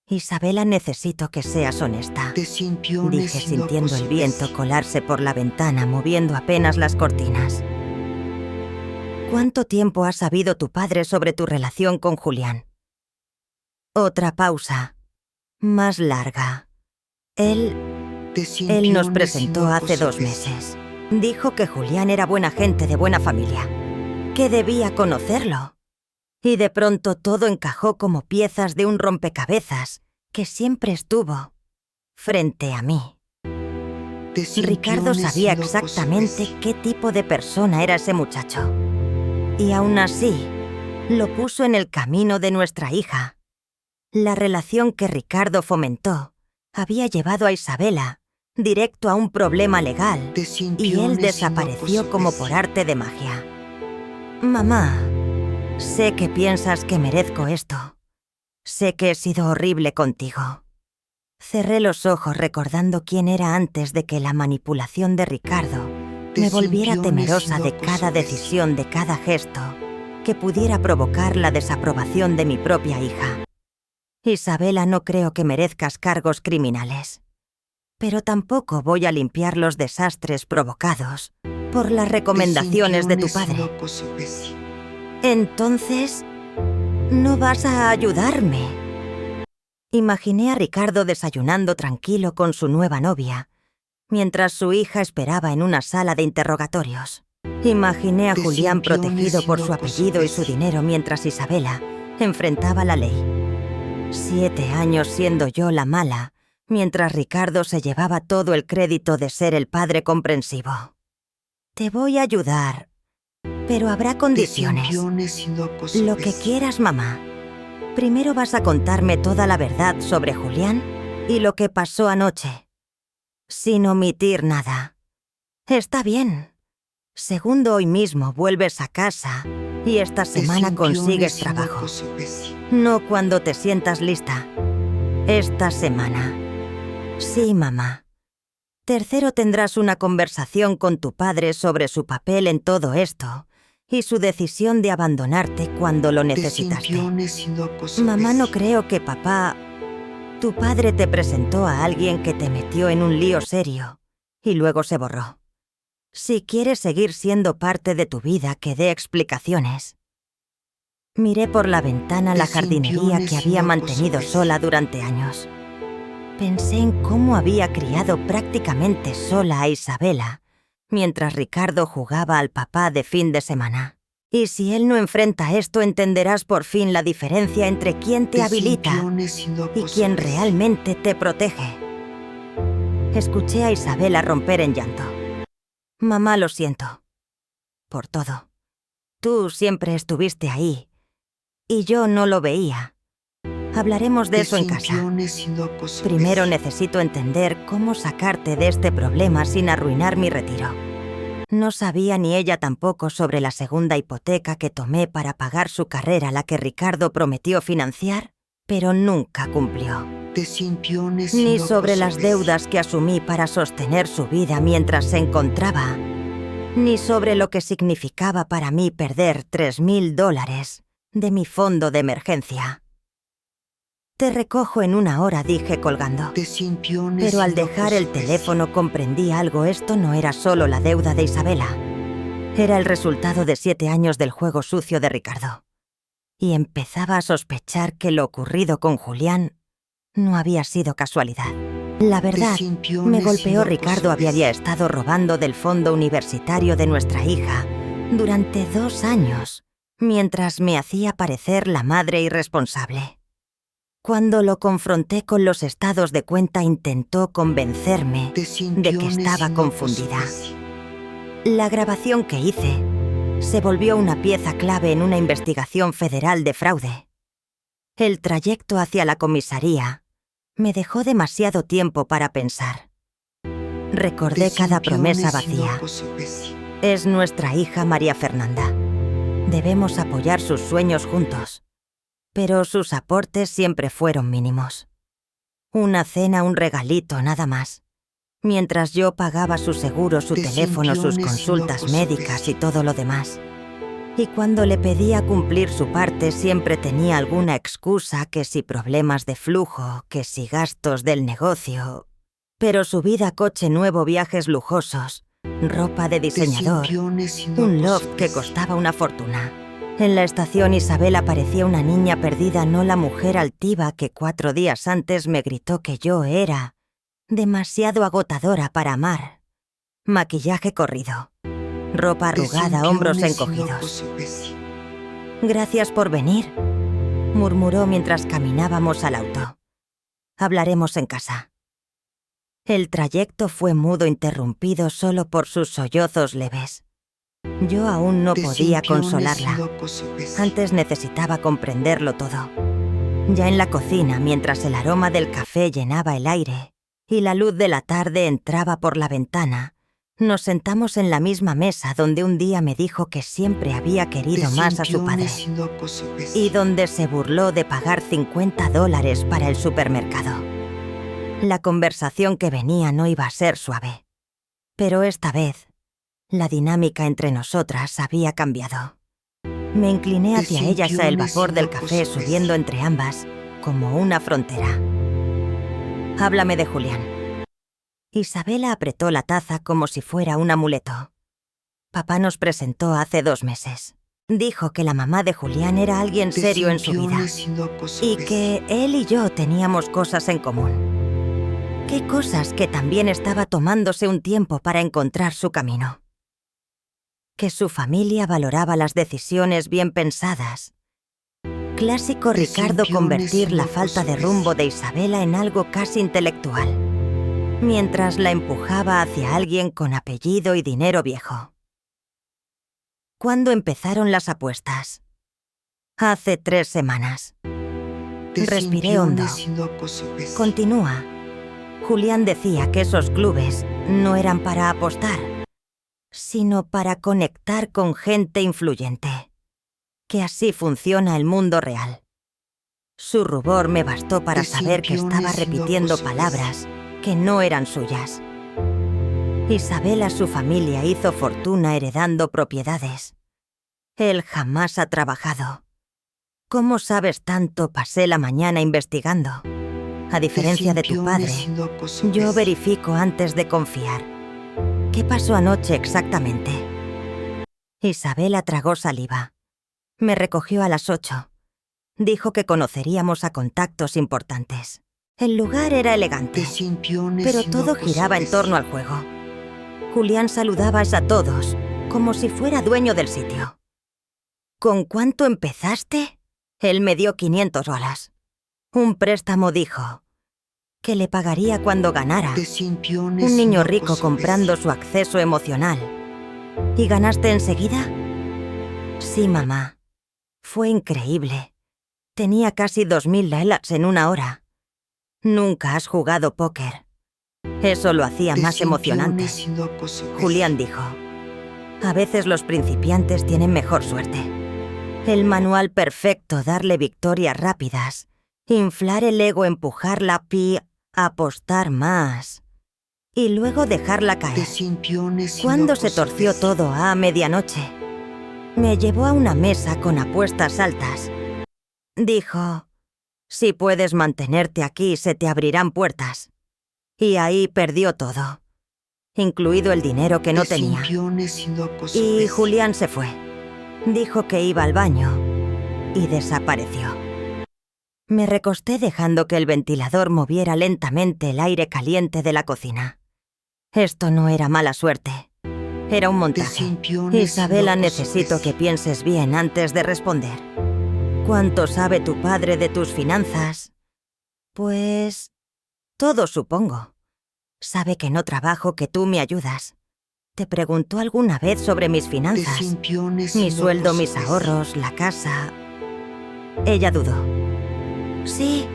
Isabela, necesito que seas honesta, dije sintiendo el viento colarse por la ventana, moviendo apenas las cortinas. ¿Cuánto tiempo ha sabido tu padre sobre tu relación con Julián? Otra pausa, más larga. Él nos presentó hace 2 meses. Dijo que Julián era buena gente de buena familia, que debía conocerlo. Y de pronto todo encajó como piezas de un rompecabezas que siempre estuvo frente a mí. Ricardo sabía exactamente qué tipo de persona era ese muchacho. Y aún así, lo puso en el camino de nuestra hija. La relación que Ricardo fomentó había llevado a Isabela directo a un problema legal y él desapareció como por arte de magia. Mamá, sé que piensas que merezco esto. Sé que he sido horrible contigo. Cerré los ojos recordando quién era antes de que la manipulación de Ricardo me volviera temerosa de cada decisión, de cada gesto que pudiera provocar la desaprobación de mi propia hija. Isabela, no creo que merezcas cargos criminales, pero tampoco voy a limpiar los desastres provocados por las recomendaciones de tu padre. Entonces, ¿no vas a ayudarme? Imaginé a Ricardo desayunando tranquilo con su nueva novia, mientras su hija esperaba en una sala de interrogatorios. Imaginé a Julián protegido por su apellido y su dinero mientras Isabela enfrentaba la ley. 7 años siendo yo la mala, mientras Ricardo se llevaba todo el crédito de ser el padre comprensivo. Te voy a ayudar, pero habrá condiciones. Lo que quieras, mamá. Primero vas a contarme toda la verdad sobre Julián y lo que pasó anoche, sin omitir nada. Está bien. Segundo, hoy mismo vuelves a casa y esta semana consigues trabajo. No cuando te sientas lista. Esta semana. Sí, mamá. Tercero, tendrás una conversación con tu padre sobre su papel en todo esto y su decisión de abandonarte cuando lo necesitaste. Mamá, no creo que papá... Tu padre te presentó a alguien que te metió en un lío serio y luego se borró. Si quieres seguir siendo parte de tu vida, que dé explicaciones. Miré por la ventana la jardinería que había mantenido sola durante años. Pensé en cómo había criado prácticamente sola a Isabela, mientras Ricardo jugaba al papá de fin de semana. Y si él no enfrenta esto, entenderás por fin la diferencia entre quién te habilita y quién realmente te protege. Escuché a Isabela romper en llanto. Mamá, lo siento. Por todo. Tú siempre estuviste ahí, y yo no lo veía. Hablaremos de eso en casa. Primero necesito entender cómo sacarte de este problema sin arruinar mi retiro. No sabía ni ella tampoco sobre la segunda hipoteca que tomé para pagar su carrera, la que Ricardo prometió financiar, pero nunca cumplió. Ni sobre las deudas que asumí para sostener su vida mientras se encontraba, ni sobre lo que significaba para mí perder $3,000 de mi fondo de emergencia. Te recojo en 1 hora, dije colgando. Pero al dejar el teléfono comprendí algo. Esto no era solo la deuda de Isabela. Era el resultado de 7 años del juego sucio de Ricardo. Y empezaba a sospechar que lo ocurrido con Julián no había sido casualidad. La verdad, me golpeó. Ricardo había estado robando del fondo universitario de nuestra hija durante 2 años, mientras me hacía parecer la madre irresponsable. Cuando lo confronté con los estados de cuenta, intentó convencerme de que estaba confundida. La grabación que hice se volvió una pieza clave en una investigación federal de fraude. El trayecto hacia la comisaría me dejó demasiado tiempo para pensar. Recordé cada promesa vacía. Es nuestra hija María Fernanda. Debemos apoyar sus sueños juntos. Pero sus aportes siempre fueron mínimos. Una cena, un regalito, nada más. Mientras yo pagaba su seguro, su teléfono, sus consultas médicas y todo lo demás. Y cuando le pedía cumplir su parte siempre tenía alguna excusa, que si problemas de flujo, que si gastos del negocio. Pero su vida, coche nuevo, viajes lujosos, ropa de diseñador, un loft que costaba una fortuna. En la estación Isabel aparecía una niña perdida, no la mujer altiva que 4 días antes me gritó que yo era demasiado agotadora para amar. Maquillaje corrido, ropa arrugada, hombros encogidos. «Gracias por venir», murmuró mientras caminábamos al auto. «Hablaremos en casa». El trayecto fue mudo, interrumpido solo por sus sollozos leves. Yo aún no podía consolarla. Antes necesitaba comprenderlo todo. Ya en la cocina, mientras el aroma del café llenaba el aire y la luz de la tarde entraba por la ventana, nos sentamos en la misma mesa donde un día me dijo que siempre había querido más a su padre y donde se burló de pagar $50 para el supermercado. La conversación que venía no iba a ser suave, pero esta vez la dinámica entre nosotras había cambiado. Me incliné hacia ella hacia el vapor del café, subiendo entre ambas como una frontera. «Háblame de Julián». Isabela apretó la taza como si fuera un amuleto. «Papá nos presentó hace 2 meses. Dijo que la mamá de Julián era alguien serio en su vida y que él y yo teníamos cosas en común. ¿Qué cosas? Que también estaba tomándose un tiempo para encontrar su camino. Que su familia valoraba las decisiones bien pensadas. Clásico Ricardo convertir la falta de rumbo de Isabela en algo casi intelectual, mientras la empujaba hacia alguien con apellido y dinero viejo. ¿Cuándo empezaron las apuestas? Hace 3 semanas. Respiré hondo. Continúa. Julián decía que esos clubes no eran para apostar, sino para conectar con gente influyente. Que así funciona el mundo real. Su rubor me bastó para saber que estaba repitiendo palabras que no eran suyas. Isabela, su familia, hizo fortuna heredando propiedades. Él jamás ha trabajado. ¿Cómo sabes tanto? Pasé la mañana investigando. A diferencia de tu padre, yo verifico antes de confiar. ¿Qué pasó anoche exactamente? Isabela tragó saliva. Me recogió a las 8. Dijo que conoceríamos a contactos importantes. El lugar era elegante, pero todo giraba en torno al juego. Julián saludaba a todos, como si fuera dueño del sitio. ¿Con cuánto empezaste? Él me dio $500. Un préstamo, dijo, que le pagaría cuando ganara. Un niño rico comprando su acceso emocional. ¿Y ganaste enseguida? Sí, mamá. Fue increíble. Tenía casi $2,000 en 1 hora. Nunca has jugado póker. Eso lo hacía más emocionante. Julián dijo, a veces los principiantes tienen mejor suerte. El manual perfecto, darle victorias rápidas, inflar el ego, empujar la apostar más y luego dejarla caer. Cuando se torció todo a medianoche, me llevó a una mesa con apuestas altas. Dijo, si puedes mantenerte aquí, se te abrirán puertas. Y ahí perdió todo, incluido el dinero que no tenía. Y Julián se fue. Dijo que iba al baño y desapareció. Me recosté dejando que el ventilador moviera lentamente el aire caliente de la cocina. Esto no era mala suerte. Era un montaje. Isabela, necesito que pienses bien antes de responder. ¿Cuánto sabe tu padre de tus finanzas? Pues todo, supongo. Sabe que no trabajo, que tú me ayudas. ¿Te preguntó alguna vez sobre mis finanzas? Mi sueldo, mis ahorros, la casa. Ella dudó. Sí.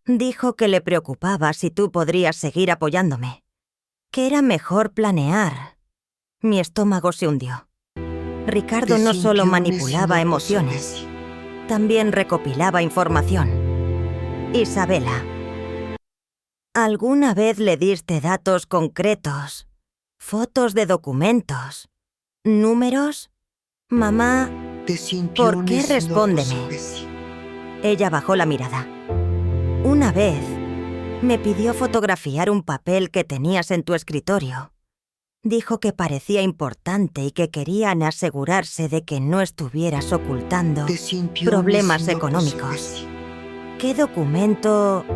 Dijo que le preocupaba si tú podrías seguir apoyándome. Que era mejor planear. Mi estómago se hundió. Ricardo no solo manipulaba emociones, también recopilaba información. Isabela, ¿alguna vez le diste datos concretos? ¿Fotos de documentos? ¿Números? Mamá, ¿por qué? Respóndeme. Ella bajó la mirada. Una vez me pidió fotografiar un papel que tenías en tu escritorio. Dijo que parecía importante y que querían asegurarse de que no estuvieras ocultando problemas económicos. ¿Qué documento?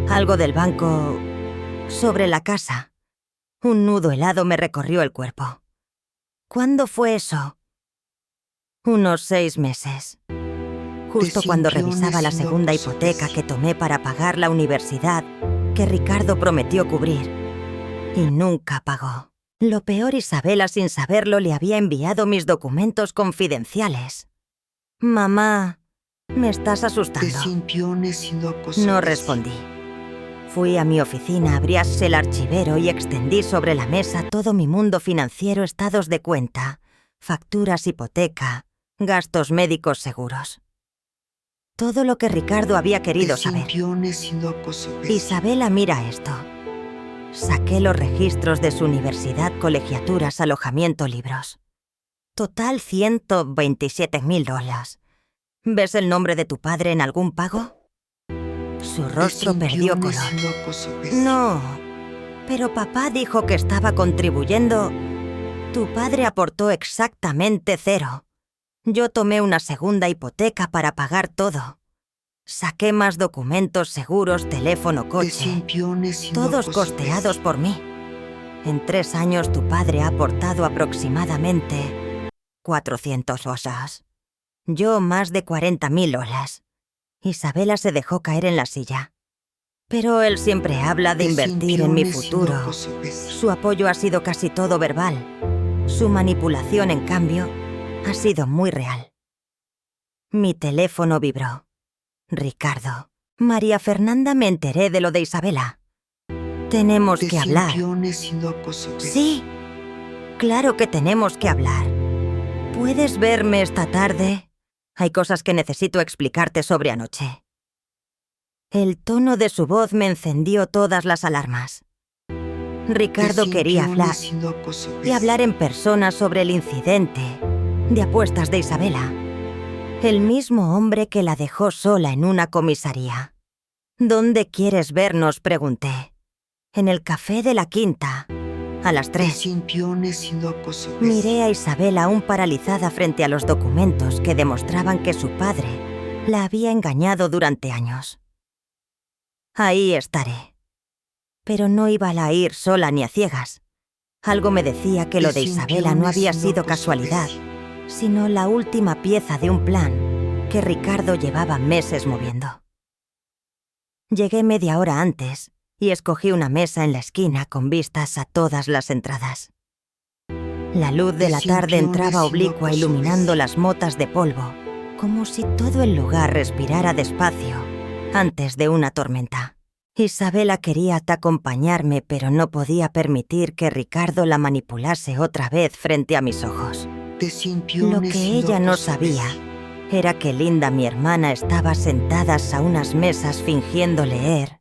Algo del banco. Sobre la casa. Un nudo helado me recorrió el cuerpo. ¿Cuándo fue eso? Unos 6 meses. Justo cuando revisaba la segunda hipoteca que tomé para pagar la universidad que Ricardo prometió cubrir. Y nunca pagó. Lo peor, Isabela, sin saberlo, le había enviado mis documentos confidenciales. Mamá, me estás asustando. No respondí. Fui a mi oficina, abrí el archivero y extendí sobre la mesa todo mi mundo financiero, estados de cuenta, facturas, hipoteca, gastos médicos, seguros. Todo lo que Ricardo había querido saber. Isabela, mira esto. Saqué los registros de su universidad, colegiaturas, alojamiento, libros. Total $127,000. ¿Ves el nombre de tu padre en algún pago? Su rostro perdió color. No, pero papá dijo que estaba contribuyendo. Tu padre aportó exactamente 0. Yo tomé una segunda hipoteca para pagar todo. Saqué más documentos, seguros, teléfono, coche, todos costeados por mí. En 3 años tu padre ha aportado aproximadamente $400. Yo más de $40,000. Isabela se dejó caer en la silla. Pero él siempre habla de invertir en mi futuro. Su apoyo ha sido casi todo verbal. Su manipulación, en cambio, ha sido muy real. Mi teléfono vibró. Ricardo. María Fernanda, me enteré de lo de Isabela. Tenemos que hablar. Sí, claro que tenemos que hablar. ¿Puedes verme esta tarde? Hay cosas que necesito explicarte sobre anoche. El tono de su voz me encendió todas las alarmas. Ricardo quería hablar, y hablar en persona sobre el incidente de apuestas de Isabela. El mismo hombre que la dejó sola en una comisaría. ¿Dónde quieres vernos?, pregunté. En el café de la Quinta, a las 3. Miré a Isabela aún paralizada frente a los documentos que demostraban que su padre la había engañado durante años. Ahí estaré. Pero no iba a ir sola ni a ciegas. Algo me decía que lo de Isabela no había sido casualidad, sino la última pieza de un plan que Ricardo llevaba meses moviendo. Llegué media hora antes y escogí una mesa en la esquina con vistas a todas las entradas. La luz de la tarde entraba oblicua iluminando las motas de polvo, como si todo el lugar respirara despacio antes de una tormenta. Isabela quería acompañarme, pero no podía permitir que Ricardo la manipulase otra vez frente a mis ojos. Lo que ella no sabía era que Linda, mi hermana, estaba sentadas a unas mesas fingiendo leer,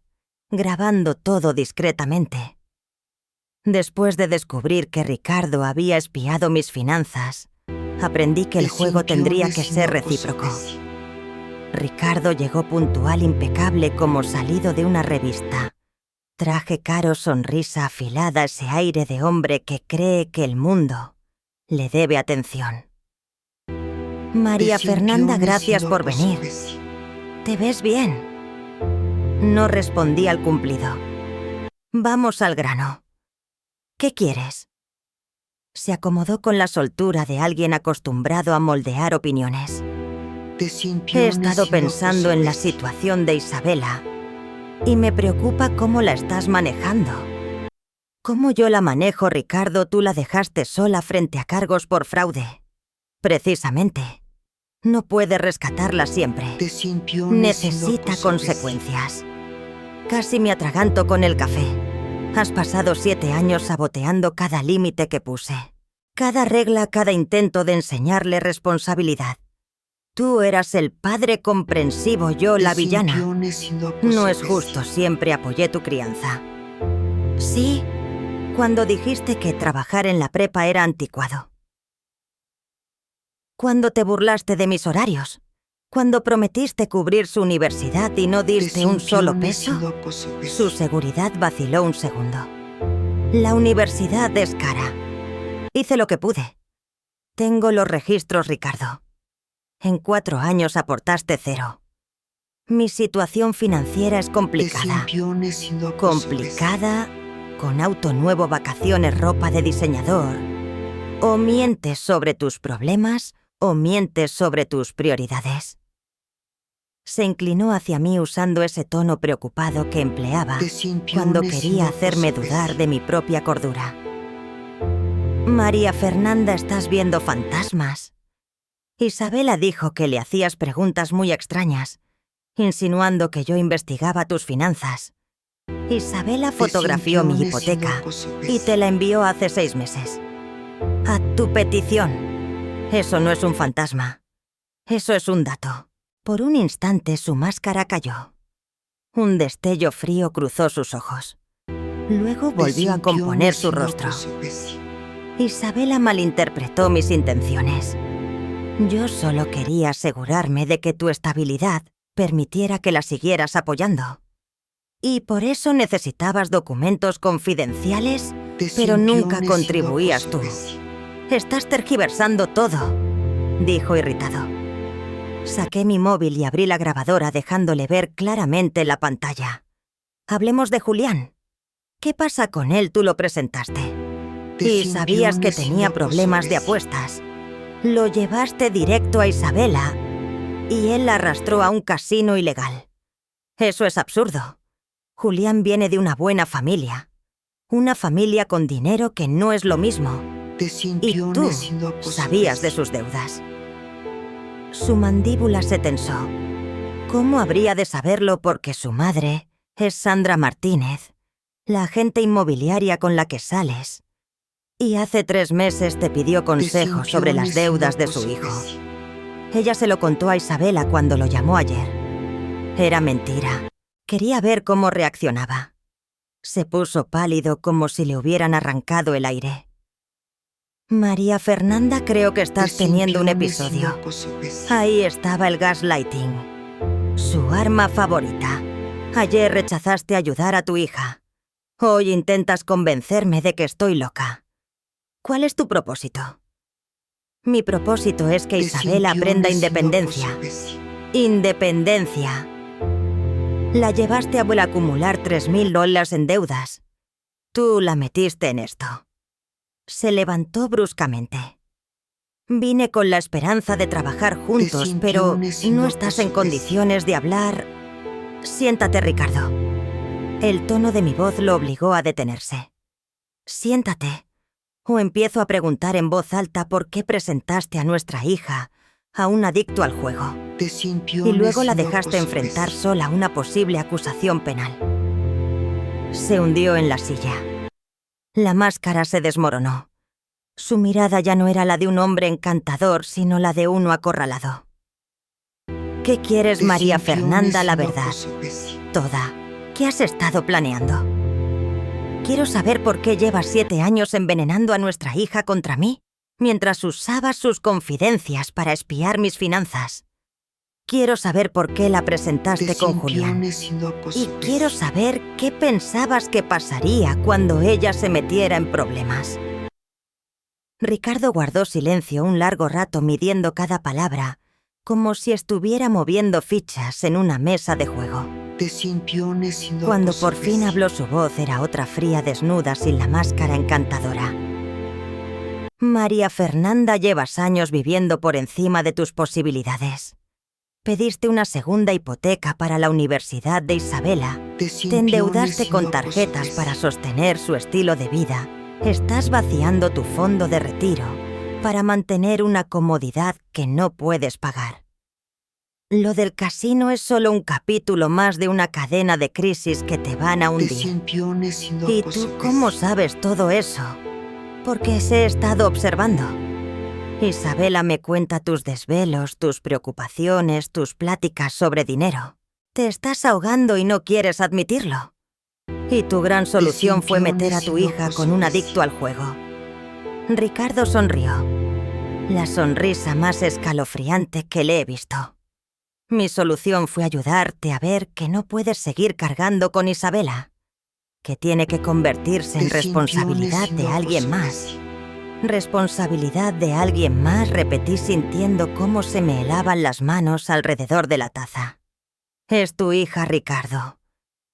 grabando todo discretamente. Después de descubrir que Ricardo había espiado mis finanzas, aprendí que el juego tendría que ser recíproco. Ricardo llegó puntual, impecable, como salido de una revista. Traje caro, sonrisa afilada, ese aire de hombre que cree que el mundo le debe atención. María Fernanda, gracias por venir. ¿Te ves bien? No respondí al cumplido. Vamos al grano. ¿Qué quieres? Se acomodó con la soltura de alguien acostumbrado a moldear opiniones. He estado pensando en la situación de Isabela y me preocupa cómo la estás manejando. ¿Cómo yo la manejo, Ricardo? Tú la dejaste sola frente a cargos por fraude. Precisamente. No puedes rescatarla siempre. Necesita consecuencias. Casi me atraganto con el café. Has pasado 7 años saboteando cada límite que puse. Cada regla, cada intento de enseñarle responsabilidad. Tú eras el padre comprensivo, yo la villana. No es justo, siempre apoyé tu crianza. Sí, cuando dijiste que trabajar en la prepa era anticuado. Cuando te burlaste de mis horarios. Cuando prometiste cubrir su universidad y no diste un solo peso. Su seguridad vaciló un segundo. La universidad es cara. Hice lo que pude. Tengo los registros, Ricardo. En 4 años aportaste 0. Mi situación financiera es complicada. Complicada, con auto nuevo, vacaciones, ropa de diseñador. O mientes sobre tus problemas o mientes sobre tus prioridades. Se inclinó hacia mí usando ese tono preocupado que empleaba cuando quería hacerme dudar de mi propia cordura. María Fernanda, estás viendo fantasmas. Isabela dijo que le hacías preguntas muy extrañas, insinuando que yo investigaba tus finanzas. Isabela fotografió mi hipoteca y te la envió hace 6 meses. A tu petición. Eso no es un fantasma. Eso es un dato. Por un instante su máscara cayó. Un destello frío cruzó sus ojos. Luego volvió a componer su rostro. Isabela malinterpretó mis intenciones. Yo solo quería asegurarme de que tu estabilidad permitiera que la siguieras apoyando. Y por eso necesitabas documentos confidenciales, pero nunca contribuías tú. Estás tergiversando todo, dijo irritado. Saqué mi móvil y abrí la grabadora dejándole ver claramente la pantalla. Hablemos de Julián. ¿Qué pasa con él? Tú lo presentaste. Y sabías que tenía problemas de apuestas. Lo llevaste directo a Isabela y él la arrastró a un casino ilegal. Eso es absurdo. Julián viene de una buena familia. Una familia con dinero que no es lo mismo. Y tú sabías de sus deudas. Su mandíbula se tensó. ¿Cómo habría de saberlo? Porque su madre es Sandra Martínez, la agente inmobiliaria con la que sales. Y hace 3 meses te pidió consejo sobre las deudas de su hijo. Ella se lo contó a Isabela cuando lo llamó ayer. Era mentira. Quería ver cómo reaccionaba. Se puso pálido como si le hubieran arrancado el aire. María Fernanda, creo que estás teniendo un episodio. Ahí estaba el gaslighting. Su arma favorita. Ayer rechazaste ayudar a tu hija. Hoy intentas convencerme de que estoy loca. ¿Cuál es tu propósito? Mi propósito es que Isabela aprenda independencia. Independencia. La llevaste a acumular $3,000 en deudas. Tú la metiste en esto. Se levantó bruscamente. Vine con la esperanza de trabajar juntos, pero no estás en condiciones de hablar. Siéntate, Ricardo. El tono de mi voz lo obligó a detenerse. Siéntate. O empiezo a preguntar en voz alta por qué presentaste a nuestra hija a un adicto al juego. Y luego la dejaste enfrentar sola a una posible acusación penal. Se hundió en la silla. La máscara se desmoronó. Su mirada ya no era la de un hombre encantador, sino la de uno acorralado. ¿Qué quieres, María Fernanda? La verdad. Toda. ¿Qué has estado planeando? Quiero saber por qué llevas 7 años envenenando a nuestra hija contra mí, mientras usabas sus confidencias para espiar mis finanzas. Quiero saber por qué la presentaste con Julián. Y quiero saber qué pensabas que pasaría cuando ella se metiera en problemas. Ricardo guardó silencio un largo rato midiendo cada palabra, como si estuviera moviendo fichas en una mesa de juego. Cuando por fin habló, su voz era otra fría, desnuda, sin la máscara encantadora. María Fernanda, llevas años viviendo por encima de tus posibilidades. Pediste una segunda hipoteca para la universidad de Isabela. Te endeudaste con tarjetas para sostener su estilo de vida. Estás vaciando tu fondo de retiro para mantener una comodidad que no puedes pagar. Lo del casino es solo un capítulo más de una cadena de crisis que te van a hundir. ¿Y tú cómo sabes todo eso? Porque se he estado observando. Isabela me cuenta tus desvelos, tus preocupaciones, tus pláticas sobre dinero. Te estás ahogando y no quieres admitirlo. Y tu gran solución fue meter a tu hija con un adicto al juego. Ricardo sonrió. La sonrisa más escalofriante que le he visto. Mi solución fue ayudarte a ver que no puedes seguir cargando con Isabela, que tiene que convertirse en responsabilidad de alguien más. Responsabilidad de alguien más, repetí sintiendo cómo se me helaban las manos alrededor de la taza. Es tu hija, Ricardo.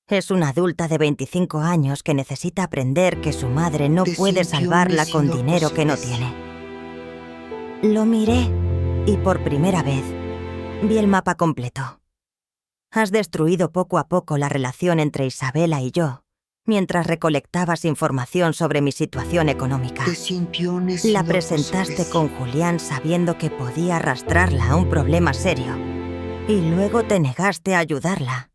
Es una adulta de 25 años que necesita aprender que su madre no puede salvarla con dinero que no tiene. Lo miré y por primera vez vi el mapa completo. Has destruido poco a poco la relación entre Isabela y yo, mientras recolectabas información sobre mi situación económica. La presentaste con Julián sabiendo que podía arrastrarla a un problema serio. Y luego te negaste a ayudarla.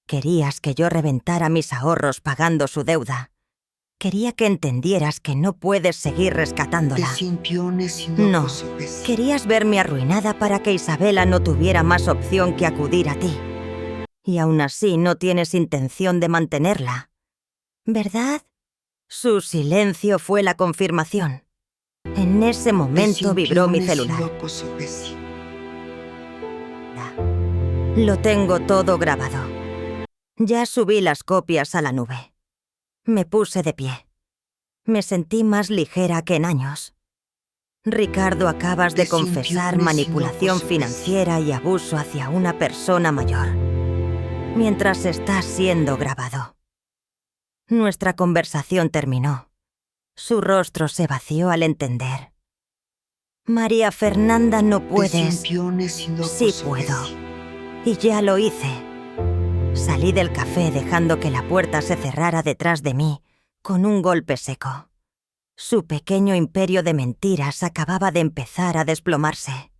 Querías que yo reventara mis ahorros pagando su deuda. Quería que entendieras que no puedes seguir rescatándola. No, querías verme arruinada para que Isabela no tuviera más opción que acudir a ti. Y aún así no tienes intención de mantenerla, ¿verdad? Su silencio fue la confirmación. En ese momento vibró mi celular. Lo tengo todo grabado. Ya subí las copias a la nube. Me puse de pie. Me sentí más ligera que en años. Ricardo, acabas de confesar manipulación financiera y abuso hacia una persona mayor, mientras estás siendo grabado. Nuestra conversación terminó. Su rostro se vació al entender. María Fernanda, no puedes. Sí puedo. Y ya lo hice. Salí del café dejando que la puerta se cerrara detrás de mí con un golpe seco. Su pequeño imperio de mentiras acababa de empezar a desplomarse.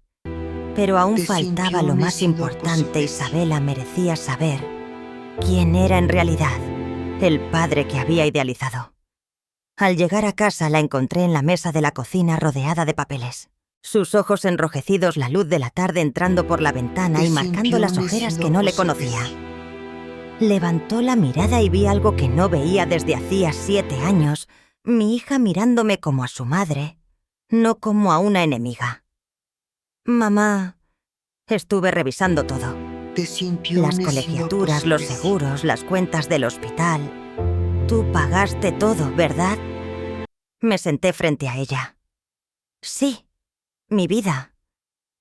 Pero aún faltaba lo más importante. Isabela merecía saber quién era en realidad el padre que había idealizado. Al llegar a casa la encontré en la mesa de la cocina rodeada de papeles. Sus ojos enrojecidos, la luz de la tarde entrando por la ventana y marcando las ojeras que no le conocía. Levantó la mirada y vi algo que no veía desde hacía 7 años. Mi hija mirándome como a su madre, no como a una enemiga. Mamá, estuve revisando todo. Las colegiaturas, los seguros, las cuentas del hospital. Tú pagaste todo, ¿verdad? Me senté frente a ella. Sí, mi vida.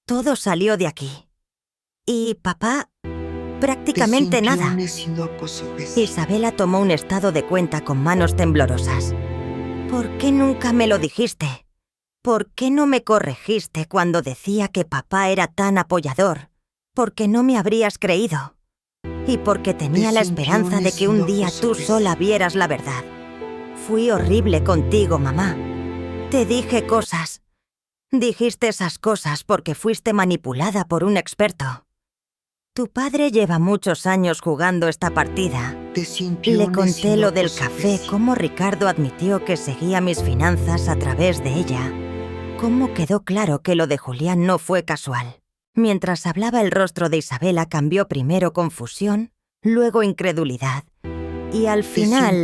Todo salió de aquí. Y papá, prácticamente nada. Isabela tomó un estado de cuenta con manos temblorosas. ¿Por qué nunca me lo dijiste? ¿Por qué no me corregiste cuando decía que papá era tan apoyador? Porque no me habrías creído. Y porque tenía la esperanza de que un día tú sola vieras la verdad. Fui horrible contigo, mamá. Te dije cosas. Dijiste esas cosas porque fuiste manipulada por un experto. Tu padre lleva muchos años jugando esta partida. Le conté lo del café, cómo Ricardo admitió que seguía mis finanzas a través de ella. Cómo quedó claro que lo de Julián no fue casual. Mientras hablaba, el rostro de Isabela cambió primero confusión, luego incredulidad. Y al final,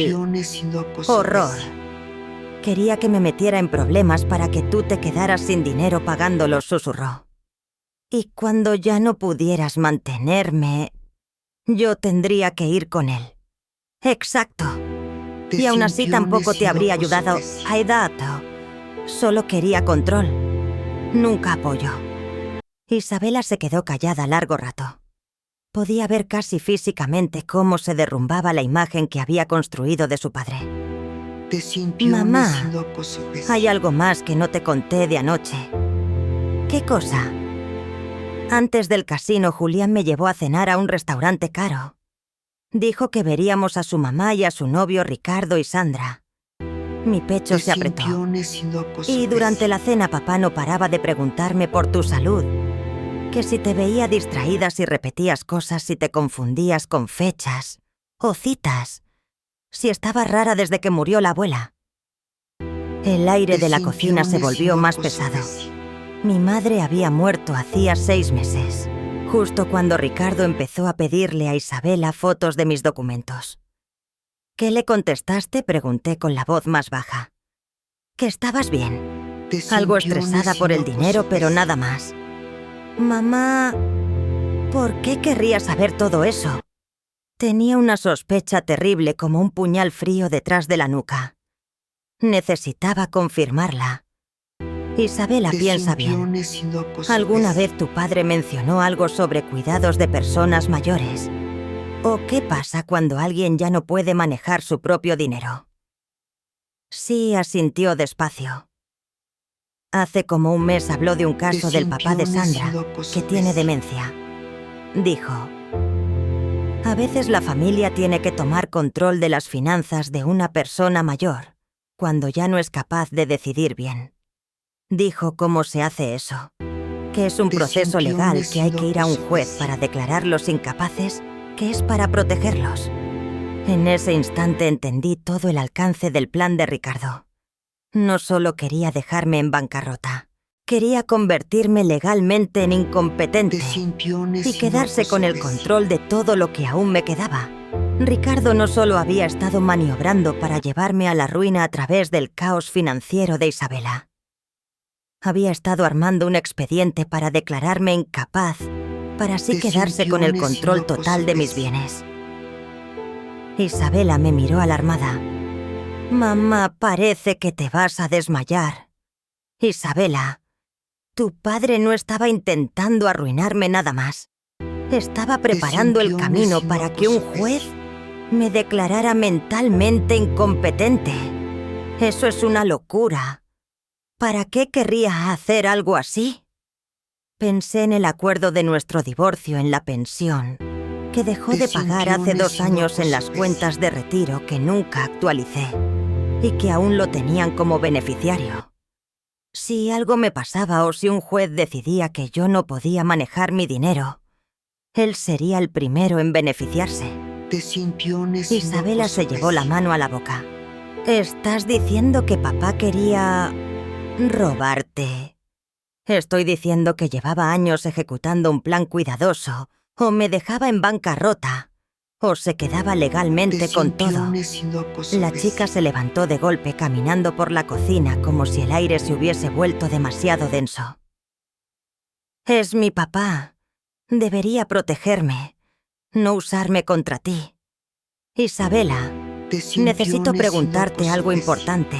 horror. Quería que me metiera en problemas para que tú te quedaras sin dinero pagándolos, susurró. Y cuando ya no pudieras mantenerme, yo tendría que ir con él. Exacto. Y aún así tampoco te habría ayudado. Aidato. Solo quería control. Nunca apoyo. Isabela se quedó callada largo rato. Podía ver casi físicamente cómo se derrumbaba la imagen que había construido de su padre. Mamá, hay algo más que no te conté de anoche. ¿Qué cosa? Antes del casino, Julián me llevó a cenar a un restaurante caro. Dijo que veríamos a su mamá y a su novio Ricardo y Sandra. Mi pecho se apretó. Y durante la cena papá no paraba de preguntarme por tu salud. Que si te veía distraída, si repetías cosas, si te confundías con fechas o citas. Si estaba rara desde que murió la abuela. El aire de la cocina se volvió más pesado. Mi madre había muerto hacía 6 meses, justo cuando Ricardo empezó a pedirle a Isabela fotos de mis documentos. ¿Qué le contestaste?, pregunté con la voz más baja. Que estabas bien. Algo estresada por el dinero, pero nada más. Mamá, ¿por qué querría saber todo eso? Tenía una sospecha terrible como un puñal frío detrás de la nuca. Necesitaba confirmarla. Isabela, piensa bien. ¿Alguna vez tu padre mencionó algo sobre cuidados de personas mayores? ¿O qué pasa cuando alguien ya no puede manejar su propio dinero? Sí, asintió despacio. Hace como un mes habló de un caso del papá de Sandra, que tiene demencia. Dijo: a veces la familia tiene que tomar control de las finanzas de una persona mayor, cuando ya no es capaz de decidir bien. Dijo cómo se hace eso, que es un proceso legal que hay que ir a un juez para declararlos incapaces, que es para protegerlos. En ese instante entendí todo el alcance del plan de Ricardo. No solo quería dejarme en bancarrota, quería convertirme legalmente en incompetente y quedarse con el control de todo lo que aún me quedaba. Ricardo no solo había estado maniobrando para llevarme a la ruina a través del caos financiero de Isabela. Había estado armando un expediente para declararme incapaz, para así quedarse con el control total de mis bienes. Isabela me miró alarmada. Mamá, parece que te vas a desmayar. Isabela, tu padre no estaba intentando arruinarme nada más. Estaba preparando el camino para que un juez me declarara mentalmente incompetente. Eso es una locura. ¿Para qué querría hacer algo así? Pensé en el acuerdo de nuestro divorcio en la pensión, que dejó de pagar hace 2 años en las cuentas de retiro que nunca actualicé y que aún lo tenían como beneficiario. Si algo me pasaba o si un juez decidía que yo no podía manejar mi dinero, él sería el primero en beneficiarse. Isabela se llevó la mano a la boca. ¿Estás diciendo que papá quería robarte? Estoy diciendo que llevaba años ejecutando un plan cuidadoso, o me dejaba en bancarrota, o se quedaba legalmente con todo. La chica se levantó de golpe caminando por la cocina como si el aire se hubiese vuelto demasiado denso. Es mi papá. Debería protegerme, no usarme contra ti. Isabela, necesito preguntarte algo importante.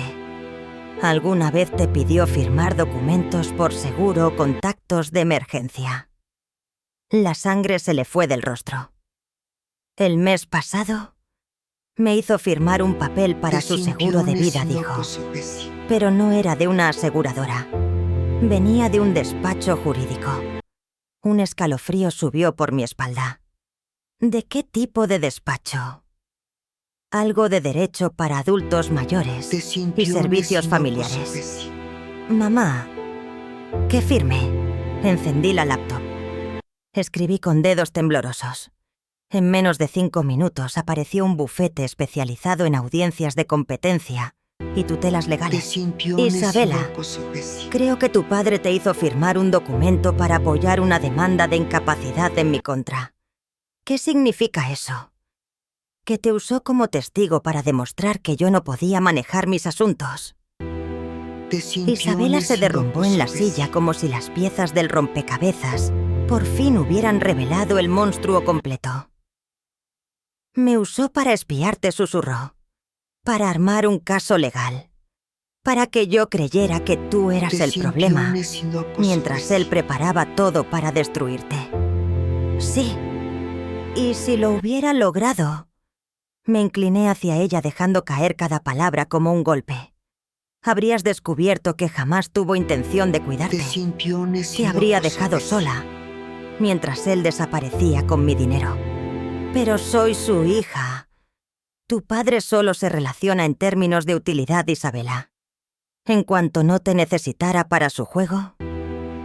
¿Alguna vez te pidió firmar documentos por seguro o contactos de emergencia? La sangre se le fue del rostro. El mes pasado me hizo firmar un papel para su seguro de vida, dijo. Pero no era de una aseguradora. Venía de un despacho jurídico. Un escalofrío subió por mi espalda. ¿De qué tipo de despacho? Algo de derecho para adultos mayores y servicios familiares. Mamá, ¿qué firme? Encendí la laptop. Escribí con dedos temblorosos. En menos de 5 minutos apareció un bufete especializado en audiencias de competencia y tutelas legales. Isabela, creo que tu padre te hizo firmar un documento para apoyar una demanda de incapacidad en mi contra. ¿Qué significa eso? Que te usó como testigo para demostrar que yo no podía manejar mis asuntos. Isabela se derrumbó en la silla como si las piezas del rompecabezas por fin hubieran revelado el monstruo completo. Me usó para espiarte, susurró. Para armar un caso legal. Para que yo creyera que tú eras el problema, mientras él preparaba todo para destruirte. Sí. ¿Y si lo hubiera logrado? Me incliné hacia ella dejando caer cada palabra como un golpe. Habrías descubierto que jamás tuvo intención de cuidarte. Te habría dejado sola, mientras él desaparecía con mi dinero. Pero soy su hija. Tu padre solo se relaciona en términos de utilidad, Isabela. En cuanto no te necesitara para su juego,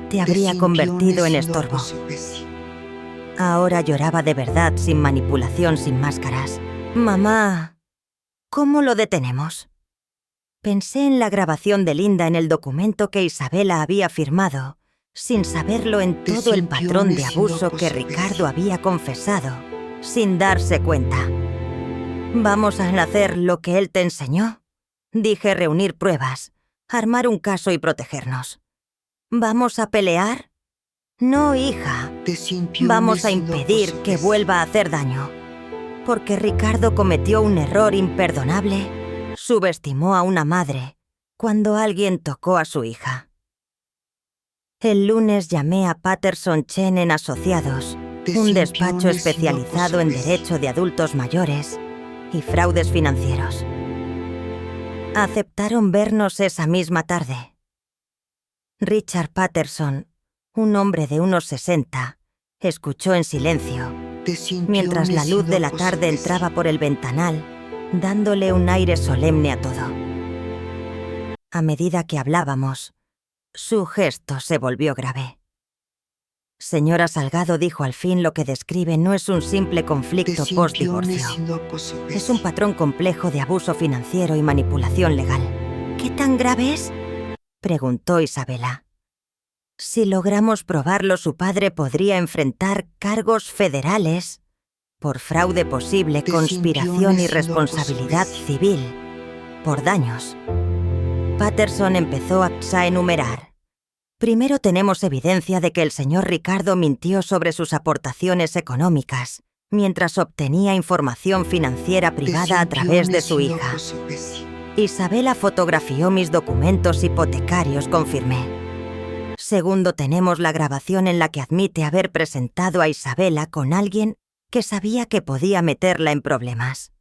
te habría convertido en estorbo. Ahora lloraba de verdad, sin manipulación, sin máscaras. Mamá, ¿cómo lo detenemos? Pensé en la grabación de Linda en el documento que Isabela había firmado, sin saberlo en todo el patrón de abuso que Ricardo había confesado, sin darse cuenta. ¿Vamos a hacer lo que él te enseñó? Dije reunir pruebas, armar un caso y protegernos. ¿Vamos a pelear? No, hija. Vamos a impedir que vuelva a hacer daño. Porque Ricardo cometió un error imperdonable. Subestimó a una madre cuando alguien tocó a su hija. El lunes llamé a Patterson Chen en Asociados, un despacho especializado en derecho de adultos mayores y fraudes financieros. Aceptaron vernos esa misma tarde. Richard Patterson, un hombre de unos 60, escuchó en silencio, mientras la luz de la tarde entraba por el ventanal, dándole un aire solemne a todo. A medida que hablábamos, su gesto se volvió grave. Señora Salgado, dijo al fin, lo que describe no es un simple conflicto post-divorcio. Es un patrón complejo de abuso financiero y manipulación legal. ¿Qué tan grave es?, preguntó Isabela. Si logramos probarlo, su padre podría enfrentar cargos federales por fraude posible, conspiración y responsabilidad civil por daños. Patterson empezó a enumerar. Primero, tenemos evidencia de que el señor Ricardo mintió sobre sus aportaciones económicas mientras obtenía información financiera privada a través de su hija. Isabela fotografió mis documentos hipotecarios, confirmé. Segundo, tenemos la grabación en la que admite haber presentado a Isabela con alguien que sabía que podía meterla en problemas.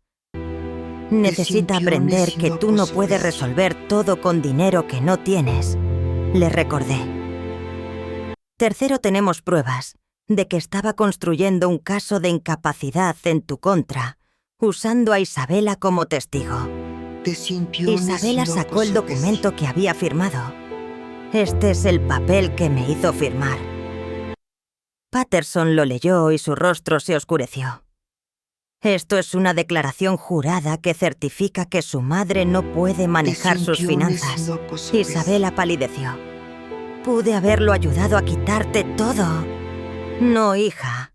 Necesita aprender que tú no puedes resolver todo con dinero que no tienes, le recordé. Tercero, tenemos pruebas de que estaba construyendo un caso de incapacidad en tu contra, usando a Isabela como testigo. Isabela sacó el documento que había firmado. Este es el papel que me hizo firmar. Patterson lo leyó y su rostro se oscureció. Esto es una declaración jurada que certifica que su madre no puede manejar sus finanzas. Isabela palideció. Pude haberlo ayudado a quitarte todo. No, hija.